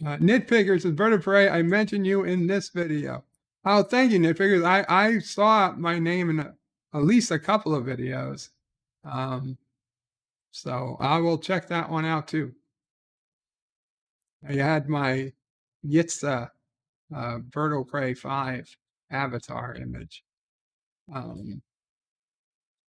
Nitpickers with vertebrae, I mentioned you in this video. Oh, thank you, Nitpickers. I saw my name in at least a couple of videos. So I will check that one out too. I had my Yitza Vertebrae 5 avatar image.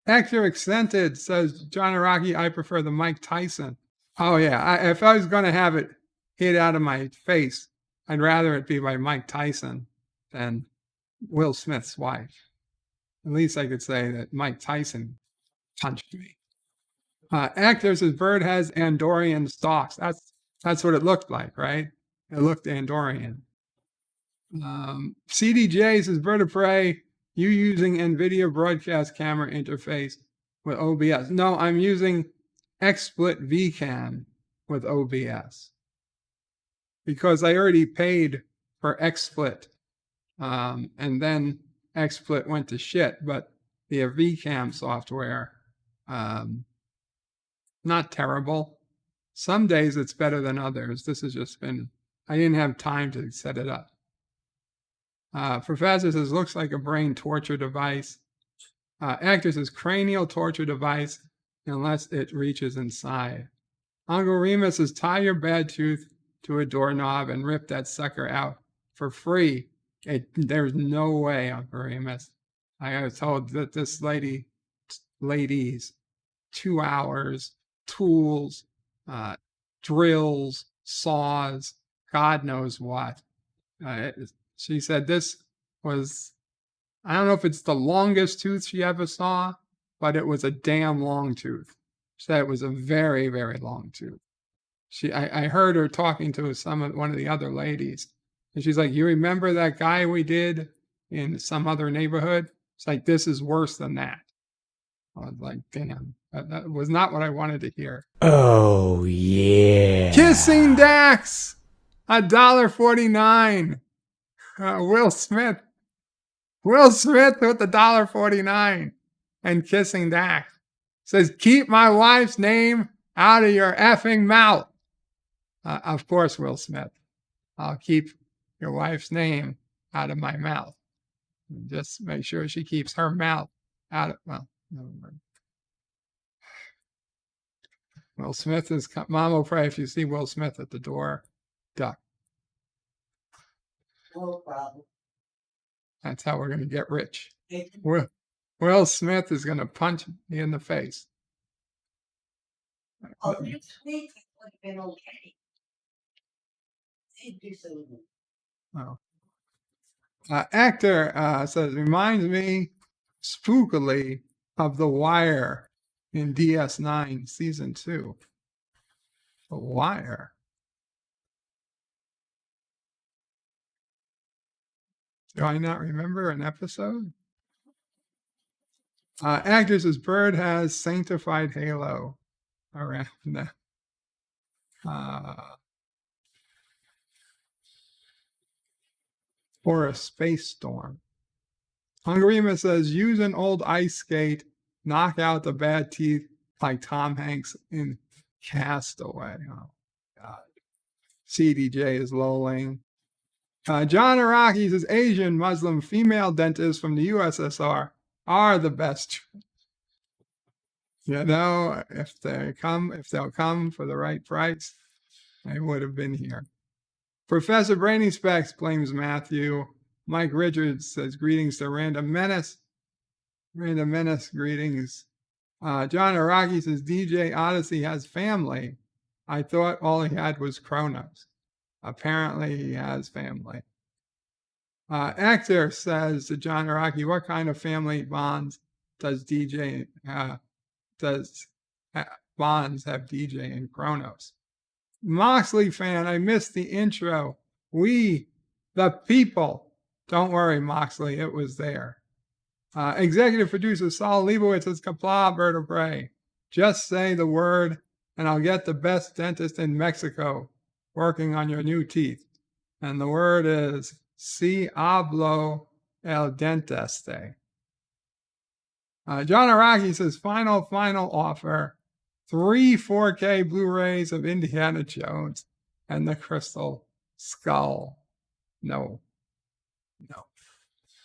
Actor Accented says, John Araki, I prefer the Mike Tyson. Oh, yeah. If I was going to have it hit out of my face, I'd rather it be by Mike Tyson than Will Smith's wife. At least I could say that Mike Tyson punched me. Actor says, Bird has Andorian stalks. That's what it looked like, right? It looked Andorian. CDJ says, Bird of Prey, you using NVIDIA broadcast camera interface with OBS. No, I'm using XSplit VCam with OBS because I already paid for XSplit. And then XSplit went to shit, but the VCam software, not terrible. Some days it's better than others. This has just been, I didn't have time to set it up. Professor says, looks like a brain torture device. Actor says, cranial torture device unless it reaches inside. Uncle Remus says, tie your bad tooth to a doorknob and rip that sucker out for free. There's no way, Uncle Remus. I was told that this ladies, 2 hours, tools, drills, saws, God knows what. She said this was, I don't know if it's the longest tooth she ever saw, but it was a damn long tooth. She said it was a very, very long tooth. I heard her talking to one of the other ladies, and she's like, you remember that guy we did in some other neighborhood? It's like, this is worse than that. I was like, damn, that was not what I wanted to hear. Oh, yeah. Kissing Dax, $1.49. Will Smith with the $1.49 and Kissing Dax says, keep my wife's name out of your effing mouth. Of course, Will Smith, I'll keep your wife's name out of my mouth. Just make sure she keeps her mouth out of, well, never mind. Will Smith is, Mom will pray if you see Will Smith at the door, duck. No problem. That's how we're going to get rich. Will Smith is going to punch me in the face. Oh, next week it would have been okay. They'd do something. Oh. Actor says, reminds me spookily of The Wire in DS9 Season 2. The Wire. Do I not remember an episode? Actor says, Bird has sanctified halo around that. Or a space storm. Hungarima says, use an old ice skate, knock out the bad teeth like Tom Hanks in Castaway. Oh, God. CDJ is lolling. John Araki says, Asian Muslim female dentists from the USSR are the best. You know, if they'll come for the right price, they would have been here. Professor Brainy Specs blames Matthew. Mike Richards says, greetings to Random Menace. Random Menace, greetings. John Araki says, DJ Odyssey has family. I thought all he had was Kronos. Apparently he has family. Actor says to John Araki, what kind of family bonds does Bonds have DJ and Kronos? Moxley fan, I missed the intro. We, the people. Don't worry, Moxley, it was there. Executive producer Saul Leibowitz says, Qapla, Bird of Prey. Just say the word and I'll get the best dentist in Mexico working on your new teeth. And the word is Si hablo el dentiste. John Araki says, final offer. 3 4K Blu-rays of Indiana Jones and the Crystal Skull. No.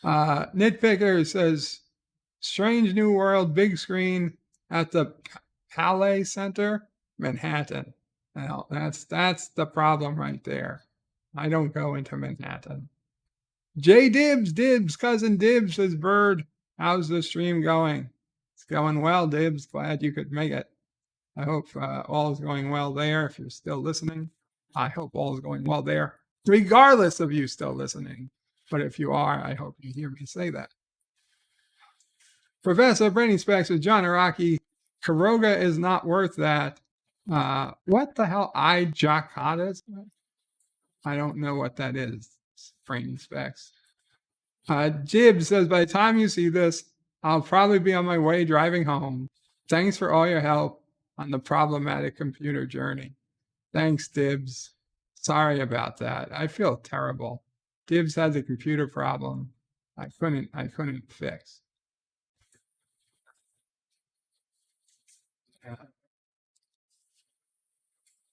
Nitpicker says, Strange New World big screen at the Palais Center, Manhattan. Now, that's the problem right there. I don't go into Manhattan. J Dibs, cousin Dibs says, Bird, how's the stream going? It's going well, Dibs. Glad you could make it. I hope all is going well there. If you're still listening, I hope all is going well there, regardless of you still listening. But if you are, I hope you hear me say that. Professor Brainy Specs with John Araki, Karoga is not worth that. What the hell? Jakadas? I don't know what that is. Brainy Specs. Jib says, by the time you see this, I'll probably be on my way driving home. Thanks for all your help on the problematic computer journey. Thanks, Dibs. Sorry about that. I feel terrible. Dibs has a computer problem I couldn't fix.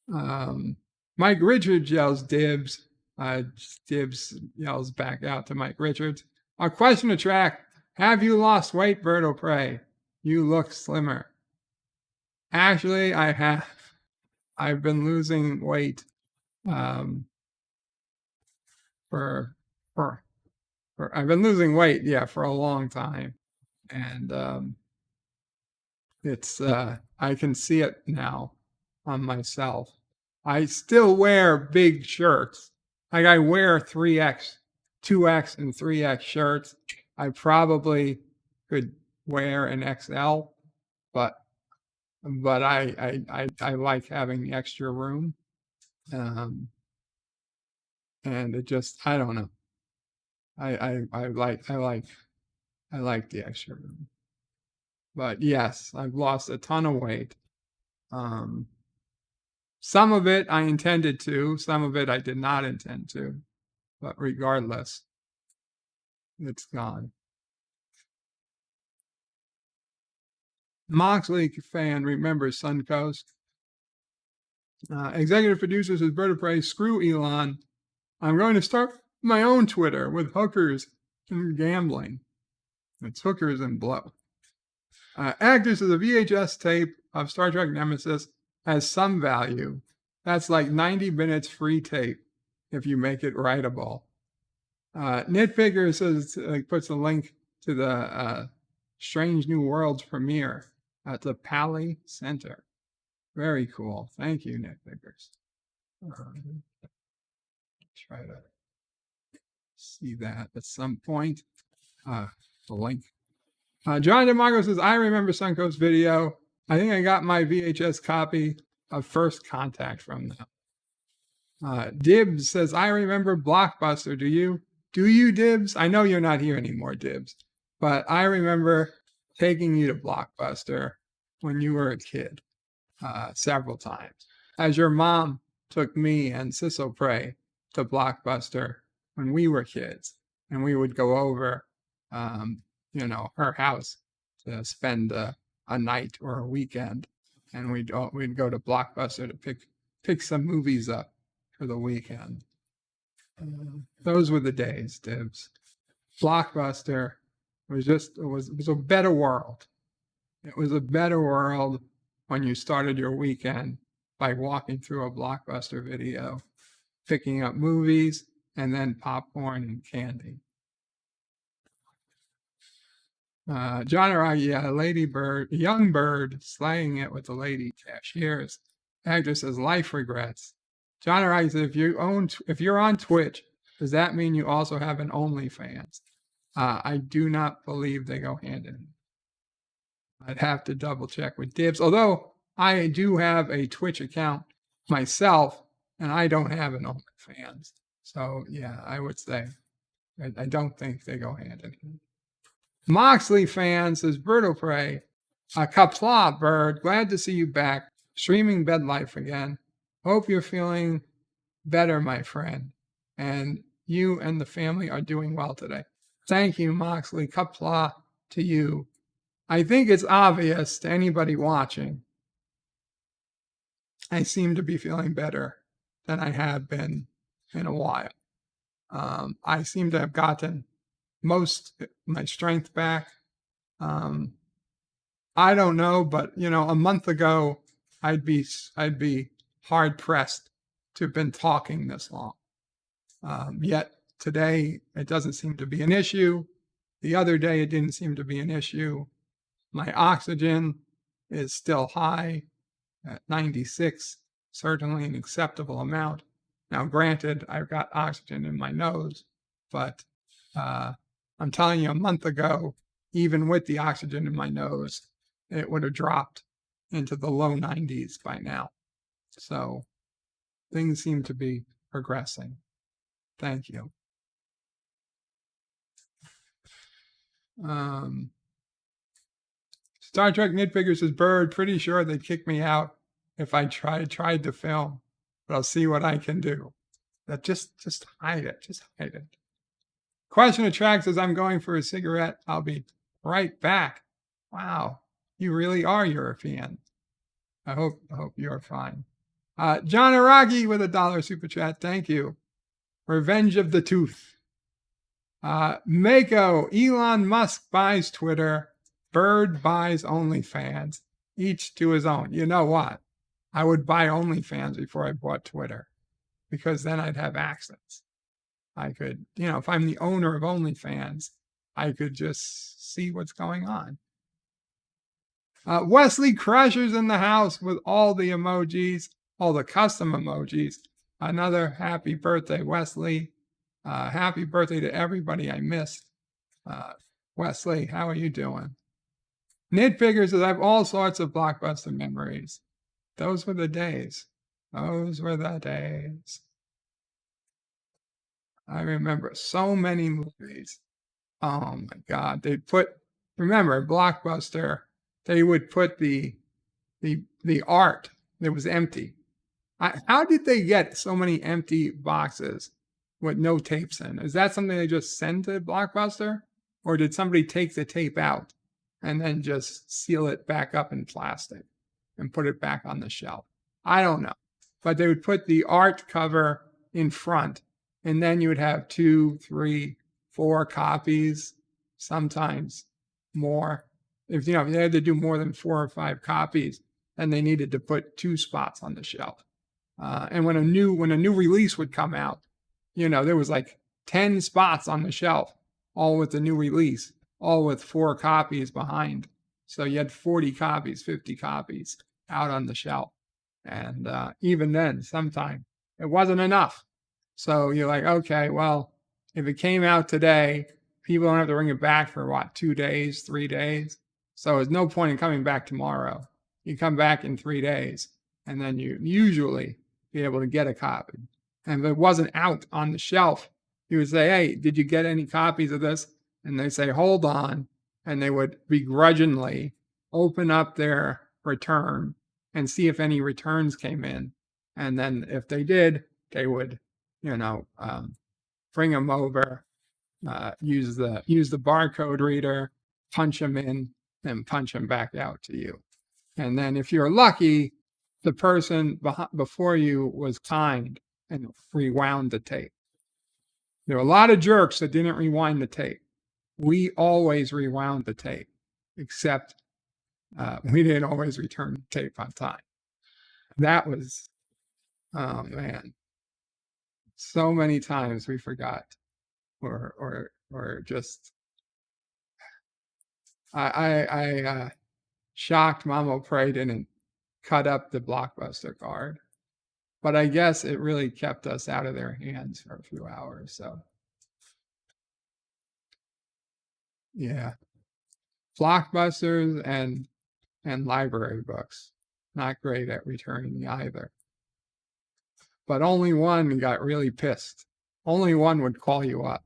Yeah. Mike Richards yells Dibs. Dibs yells back out to Mike Richards. A question to track. Have you lost weight, Bird o' Prey? You look slimmer. Actually, I have. I've been losing weight I've been losing weight, for a long time. And it's I can see it now on myself. I still wear big shirts. Like I wear 3X, 2X, and 3X shirts. I probably could wear an XL, but I like having the extra room. And it just, I don't know. I like the extra room. But yes, I've lost a ton of weight. Some of it I intended to, some of it I did not intend to. But regardless, it's gone. Moxley fan remembers Suncoast. Executive producer says, Bird of Prey, screw Elon. I'm going to start my own Twitter with hookers and gambling. It's hookers and blow. Actors of the VHS tape of Star Trek Nemesis has some value. That's like 90 minutes free tape if you make it writable. Nitpicker says, puts a link to the Strange New Worlds premiere at the Pally Center. Very cool. Thank you, Nitpickers. Try to see that at some point. The link. John DeMarco says, I remember Suncoast video. I think I got my VHS copy of First Contact from them. Dibs says, I remember Blockbuster. Do you? Do you, Dibs? I know you're not here anymore, Dibs. But I remember taking you to Blockbuster when you were a kid several times. As your mom took me and Sissel Prey to Blockbuster when we were kids. And we would go over her house to spend a night or a weekend, and we'd go to Blockbuster to pick some movies up for the weekend. Those were the days, Dibs. Blockbuster was a better world. It was a better world when you started your weekend by walking through a Blockbuster video, picking up movies, and then popcorn and candy. John Araki, Lady Bird, young bird, slaying it with the lady cashiers. Actor says, life regrets. John Araki says, if you're on Twitch, does that mean you also have an OnlyFans? I do not believe they go hand in hand. I'd have to double check with Dibs, although I do have a Twitch account myself, and I don't have an OnlyFans. So yeah, I would say I don't think they go hand in hand. Moxley fan says, Bird o' Prey, Qapla, Bird, glad to see you back, streaming Bed Life again. Hope you're feeling better, my friend, and you and the family are doing well today. Thank you, Moxley. Qapla to you. I think it's obvious to anybody watching, I seem to be feeling better than I have been in a while. I seem to have gotten most my strength back. I don't know, but a month ago I'd be hard pressed to have been talking this long. Yet today it doesn't seem to be an issue. The other day it didn't seem to be an issue. My oxygen is still high at 96, certainly an acceptable amount. Now, granted, I've got oxygen in my nose, but I'm telling you, a month ago, even with the oxygen in my nose, it would have dropped into the low 90s by now. So things seem to be progressing. Thank you. Star Trek Nitpicker says, Bird, pretty sure they'd kick me out if I tried to film, but I'll see what I can do. That just hide it. Just hide it. Question of Track says, I'm going for a cigarette. I'll be right back. Wow, you really are European. I hope you're fine. John Araki with $1 super chat. Thank you. Revenge of the Tooth. Mako, Elon Musk buys Twitter. Bird buys OnlyFans. Each to his own. You know what? I would buy OnlyFans before I bought Twitter, because then I'd have access. I could, if I'm the owner of OnlyFans, I could just see what's going on. Wesley Crusher's in the house with all the emojis, all the custom emojis. Another happy birthday, Wesley. Happy birthday to everybody I missed. Wesley, how are you doing? Nitpicker says, I have all sorts of Blockbuster memories. Those were the days. Those were the days. I remember so many movies. Oh my God. Remember, Blockbuster, they would put the art that was empty. How did they get so many empty boxes with no tapes in? Is that something they just send to Blockbuster? Or did somebody take the tape out and then just seal it back up in plastic and put it back on the shelf? I don't know. But they would put the art cover in front, and then you would have 2, 3, 4 copies, sometimes more. If they had to do more than 4 or 5 copies, then they needed to put 2 spots on the shelf. And when a new release would come out, there was like 10 spots on the shelf, all with the new release, all with 4 copies behind. So you had 40 copies, 50 copies out on the shelf. And even then, sometimes it wasn't enough. So you're like, okay, well, if it came out today, people don't have to bring it back for 2 days, 3 days. So there's no point in coming back tomorrow. You come back in 3 days, and then you usually be able to get a copy. And if it wasn't out on the shelf, you would say, hey, did you get any copies of this? And they say, hold on. And they would begrudgingly open up their return and see if any returns came in. And then if they did, they would, bring them over, use the barcode reader, punch them in, and punch them back out to you. And then if you're lucky, the person before you was kind and rewound the tape. There were a lot of jerks that didn't rewind the tape. We always rewound the tape, except we didn't always return the tape on time. That was, oh man, so many times we forgot, or just. I shocked Mama Prey didn't cut up the Blockbuster card, but I guess it really kept us out of their hands for a few hours. So yeah, Blockbusters and library books, not great at returning either. But only one got really pissed. Only one would call you up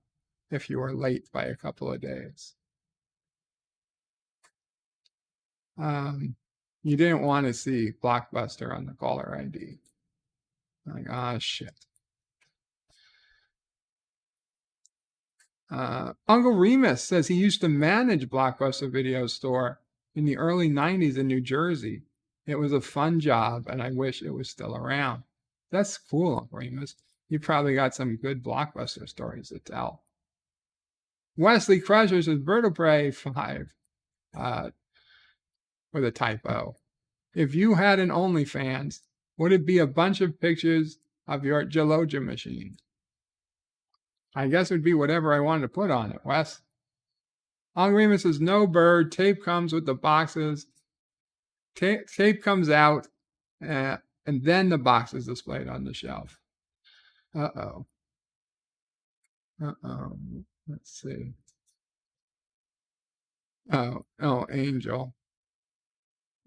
if you were late by a couple of days. You didn't want to see Blockbuster on the caller ID. Like, shit. Uncle Remus says he used to manage Blockbuster Video Store in the early 90s in New Jersey. It was a fun job, and I wish it was still around. That's cool, Uncle Remus. You probably got some good Blockbuster stories to tell. Wesley Crusher says Vertebrae 5 with a typo. If you had an OnlyFans, would it be a bunch of pictures of your Geloja machine? I guess it would be whatever I wanted to put on it, Wes. Agreement says no bird. Tape comes with the boxes. Tape comes out, and then the box is displayed on the shelf. Uh-oh. Let's see. Oh, Angel.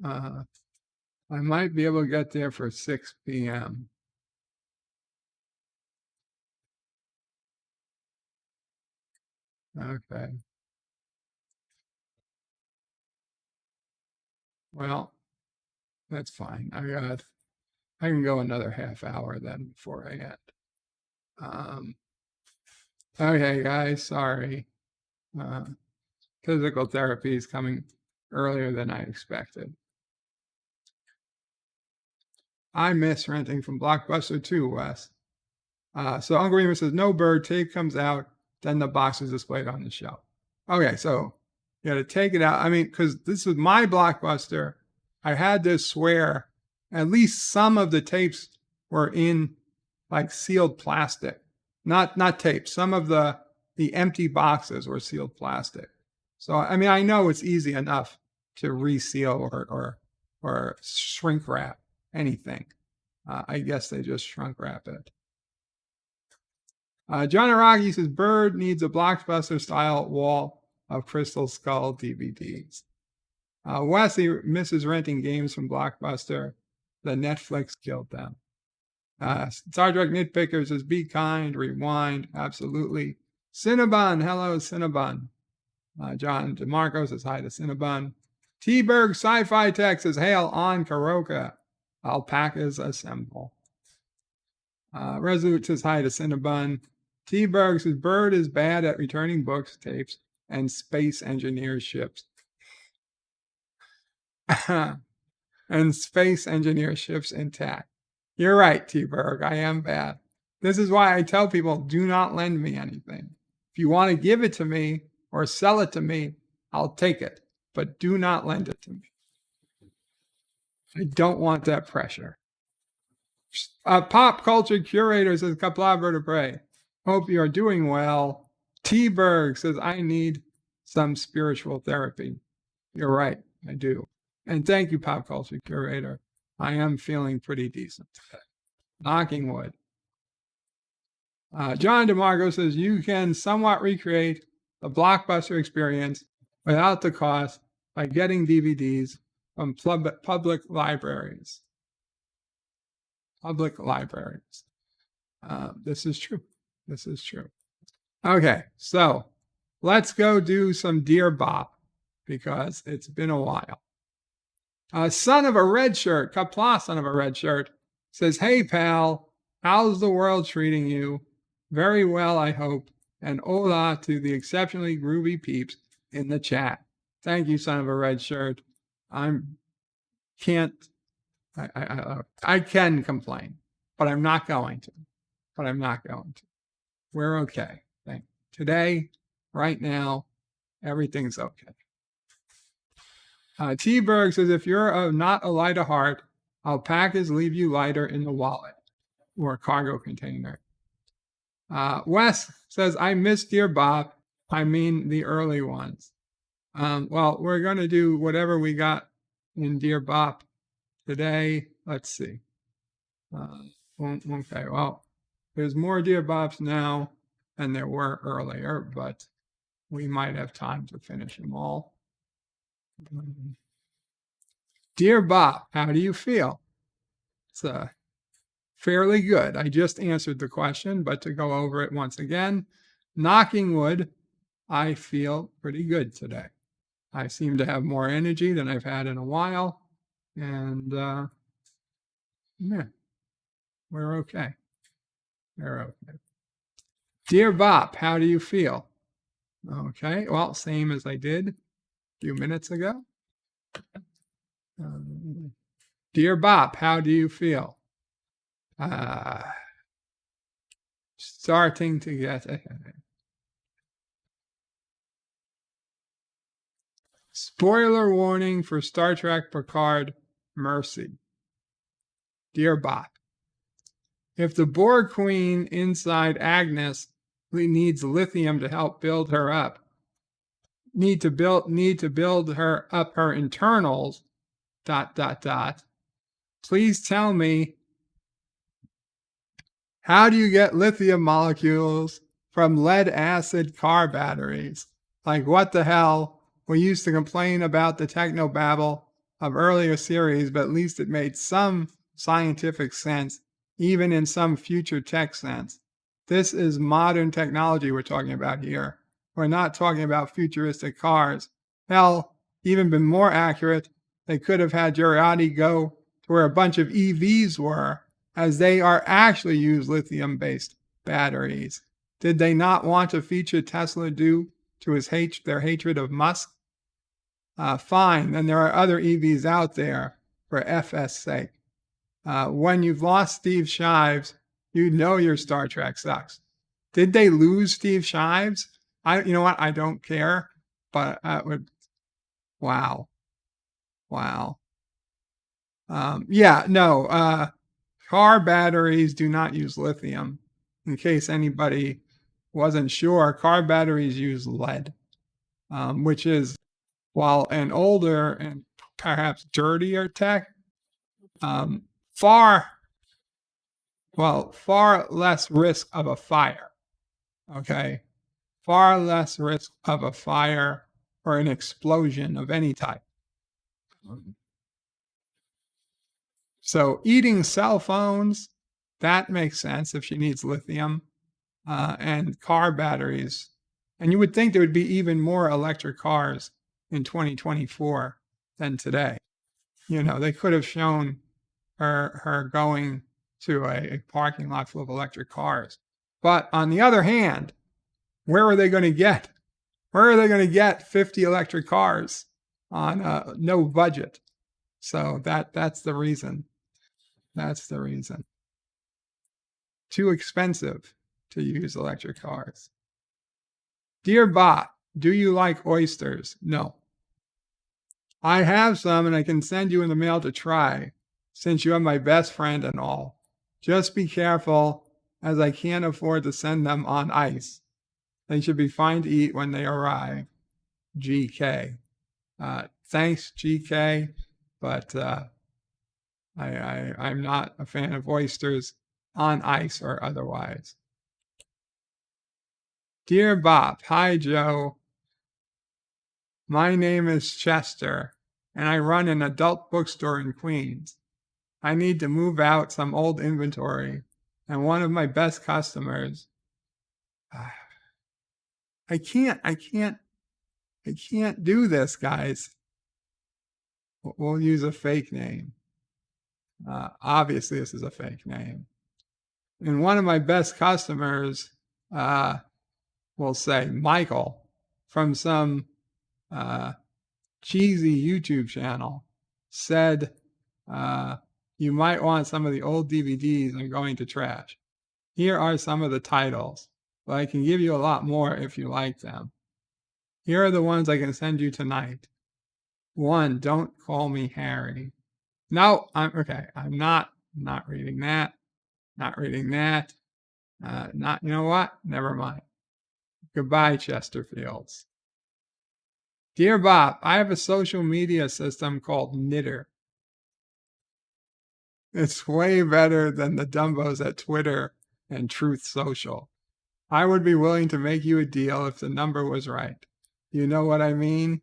I might be able to get there for 6 p.m. Okay. Well, that's fine. I can go another half hour then before I end. Okay, guys, sorry. Physical therapy is coming earlier than I expected. I miss renting from Blockbuster too, Wes. So Uncle Remus says no bird. Tape comes out, then the box is displayed on the shelf. Okay, so you got to take it out. I mean, because this is my Blockbuster, I had to swear at least some of the tapes were in like sealed plastic, not tape. Some of the empty boxes were sealed plastic. So I mean, I know it's easy enough to reseal or shrink wrap anything. I guess they just shrunk wrap it. John Araki says Bird needs a Blockbuster style wall of Crystal Skull DVDs. Wesley misses renting games from Blockbuster. The Netflix killed them. Star Trek Nitpicker says be kind, rewind, absolutely. Cinnabon, hello Cinnabon. John DeMarco says hi to Cinnabon. T-Berg Sci-Fi Tech says hail on Karoka. Alpacas assemble. Resolute says hi to Cinnabon. T-Berg says Bird is bad at returning books, tapes, and space engineer ships. And space engineer ships intact. You're right, T-Berg. I am bad. This is why I tell people, do not lend me anything. If you want to give it to me or sell it to me, I'll take it. But do not lend it to me. I don't want that pressure. Pop culture curator says Qapla vertebrae. Hope you are doing well. T-Berg says I need some spiritual therapy. You're right, I do. And thank you, pop culture curator. I am feeling pretty decent today. Knocking wood. John DeMarco says you can somewhat recreate the Blockbuster experience without the cost by getting DVDs from public libraries. Public libraries. This is true. This is true. Okay, so let's go do some Dear Bob because it's been a while. Son of a red shirt, Qapla son of a red shirt, says, hey pal, how's the world treating you? Very well, I hope. And hola to the exceptionally groovy peeps in the chat. Thank you, son of a red shirt. I can complain, but I'm not going to. We're okay. Today, right now, everything's okay. T-Berg says, if you're not a light of heart, alpacas leave you lighter in the wallet or cargo container. Wes says, I miss Dear Bob. I mean the early ones. Well, we're going to do whatever we got in Dear Bob today. Let's see. Okay, well, there's more Dear Bobs now than there were earlier, but we might have time to finish them all. Dear Bob, how do you feel? It's fairly good. I just answered the question, but to go over it once again, knocking wood, I feel pretty good today. I seem to have more energy than I've had in a while, and yeah, we're okay. We're okay. Dear Bob, how do you feel? Okay, well, same as I did a few minutes ago. Dear Bob, how do you feel? Starting to get ahead. Spoiler warning for Star Trek Picard Mercy. Dear Bob, if the Borg Queen inside Agnes needs lithium to help build her up, need to build her up her internals, ... Please tell me, how do you get lithium molecules from lead acid car batteries? Like, what the hell? We used to complain about the technobabble of earlier series, but at least it made some scientific sense, even in some future tech sense. This is modern technology we're talking about here. We're not talking about futuristic cars. Hell, even been more accurate, they could have had Jurati go to where a bunch of EVs were, as they are actually use lithium-based batteries. Did they not want to feature Tesla due to their hatred of Musk? Fine, then there are other EVs out there for FS sake. When you've lost Steve Shives, you know your Star Trek sucks. Did they lose Steve Shives? You know what? I don't care, but wow. Car batteries do not use lithium. In case anybody wasn't sure, car batteries use lead, which is, while an older and perhaps dirtier tech, far less risk of a fire. Okay? Far less risk of a fire or an explosion of any type. So eating cell phones, that makes sense if she needs lithium, and car batteries. And you would think there would be even more electric cars in 2024 than today. You know, they could have shown her going to a parking lot full of electric cars. But on the other hand, where are they going to get? Where are they going to get 50 electric cars on no budget? So that's the reason. That's the reason. Too expensive to use electric cars. Dear Bot, do you like oysters? No. I have some and I can send you in the mail to try, since you are my best friend and all. Just be careful, as I can't afford to send them on ice. They should be fine to eat when they arrive. GK. Thanks, GK, but I'm not a fan of oysters on ice or otherwise. Dear Bob, hi Joe. My name is Chester, and I run an adult bookstore in Queens. I need to move out some old inventory, and one of my best customers. I can't do this, guys. We'll use a fake name. Obviously, this is a fake name. And one of my best customers, we'll say Michael, from some cheesy YouTube channel, said you might want some of the old DVDs I'm going to trash. Here are some of the titles, but I can give you a lot more if you like them. Here are the ones I can send you tonight. 1, Don't Call Me Harry. No, I'm not reading that. Not reading that. You know what? Never mind. Goodbye, Chesterfields. Dear Bob, I have a social media system called Knitter. It's way better than the Dumbos at Twitter and Truth Social. I would be willing to make you a deal if the number was right. You know what I mean?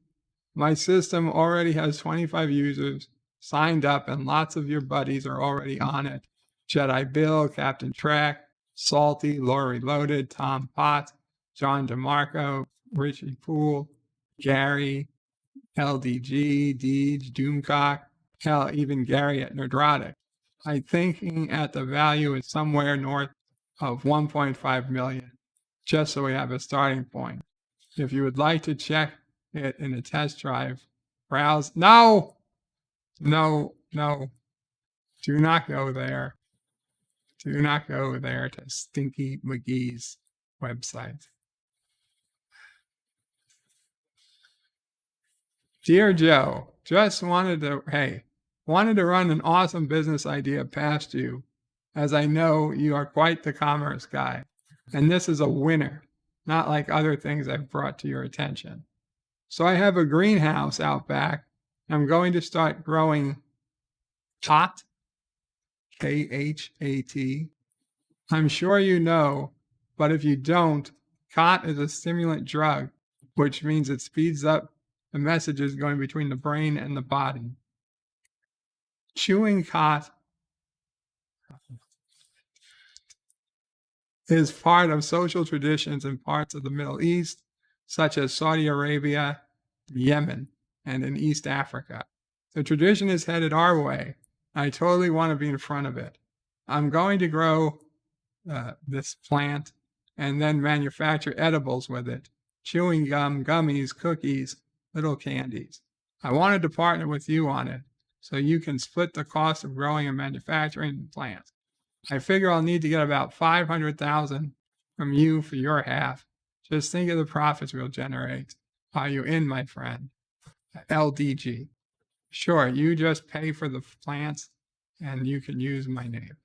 My system already has 25 users signed up, and lots of your buddies are already on it. Jedi Bill, Captain Track, Salty, Lori Loaded, Tom Potts, John DeMarco, Richie Poole, Gary, LDG, Deej, Doomcock, hell, even Gary at Nerdrotic. I'm thinking at the value is somewhere north of 1.5 million, just so we have a starting point. If you would like to check it in a test drive, browse. No! Do not go there. Do not go there to Stinky McGee's website. Dear Joe, just wanted to run an awesome business idea past you, as I know you are quite the commerce guy, and this is a winner, not like other things I've brought to your attention. So I have a greenhouse out back. I'm going to start growing pot, Khat. I'm sure you know, but if you don't, khat is a stimulant drug, which means it speeds up the messages going between the brain and the body. Chewing khat is part of social traditions in parts of the Middle East, such as Saudi Arabia, Yemen, and in East Africa. The tradition is headed our way. I totally want to be in front of it. I'm going to grow this plant and then manufacture edibles with it, chewing gum, gummies, cookies, little candies. I wanted to partner with you on it so you can split the cost of growing and manufacturing the plant. I figure I'll need to get about $500,000 from you for your half. Just think of the profits we'll generate. Are you in, my friend? LDG. Sure, you just pay for the plants and you can use my name.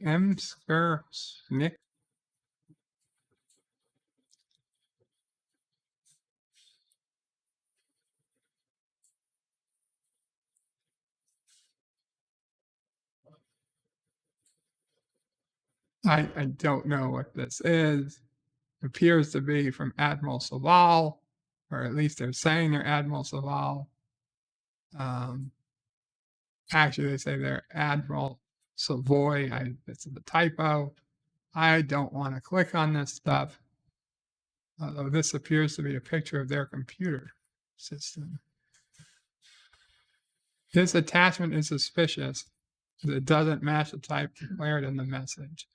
M. Nick. I don't know what this is. It appears to be from Admiral Saval, or at least they're saying they're Admiral Saval. Actually, they say they're Admiral Savoy. This is a typo. I don't want to click on this stuff, although this appears to be a picture of their computer system. This attachment is suspicious because it doesn't match the type declared in the message.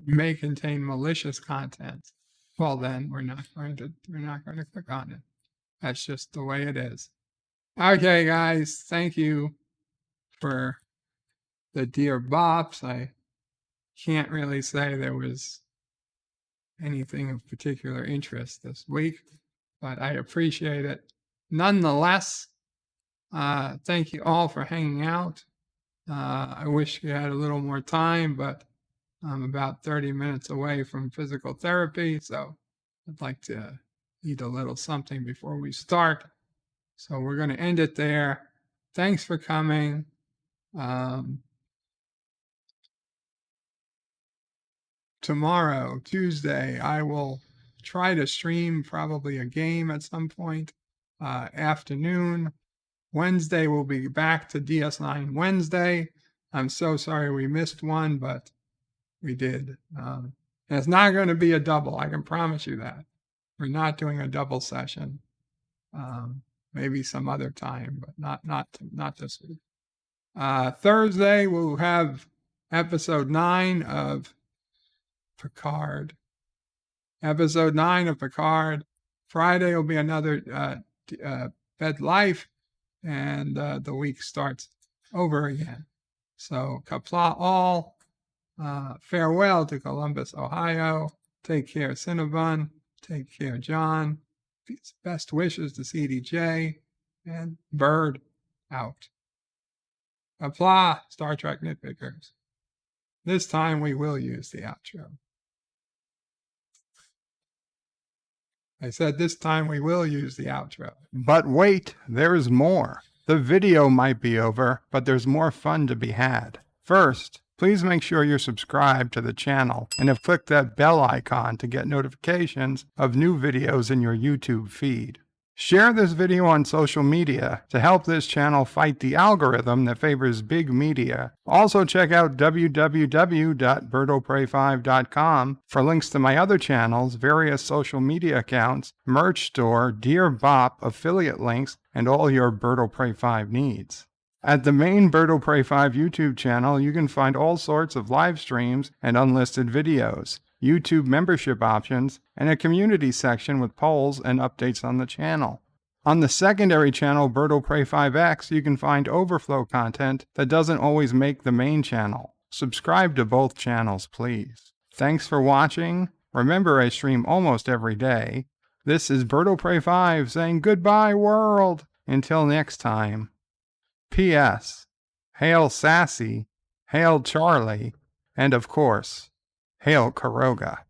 It may contain malicious content. Well, then we're not going to click on it. That's just the way it is. Okay, guys, thank you for the dear bops. I can't really say there was anything of particular interest this week, but I appreciate it. Nonetheless, thank you all for hanging out. I wish you had a little more time, but I'm about 30 minutes away from physical therapy, so I'd like to eat a little something before we start. So we're going to end it there. Thanks for coming. Tomorrow, Tuesday, I will try to stream probably a game at some point afternoon. Wednesday, we'll be back to DS9 Wednesday. I'm so sorry we missed one, but we did. And it's not going to be a double. I can promise you that. We're not doing a double session. Maybe some other time, but not this week. Thursday, we'll have episode 9 of Picard. Episode 9 of Picard. Friday will be another Bed Life, and the week starts over again. So, Qapla all. Farewell to Columbus, Ohio. Take care, Cinnabon. Take care, John. Best wishes to CDJ. And Bird out. Qapla, Star Trek Nitpickers. This time we will use the outro. I said this time we will use the outro. But wait, there's more. The video might be over, but there's more fun to be had. First, please make sure you're subscribed to the channel and have clicked that bell icon to get notifications of new videos in your YouTube feed. Share this video on social media to help this channel fight the algorithm that favors big media. Also check out www.birdoprey5.com for links to my other channels, various social media accounts, merch store, Dear Bop, affiliate links, and all your Birdo Prey 5 needs. At the main Birdo Prey 5 YouTube channel, you can find all sorts of live streams and unlisted videos, YouTube membership options, and a community section with polls and updates on the channel. On the secondary channel, Birdo Prey 5X, you can find overflow content that doesn't always make the main channel. Subscribe to both channels, please. Thanks for watching. Remember, I stream almost every day. This is Birdo Prey 5 saying goodbye, world. Until next time. P.S. Hail Sassy, hail Charlie, and of course, hail Kuroga.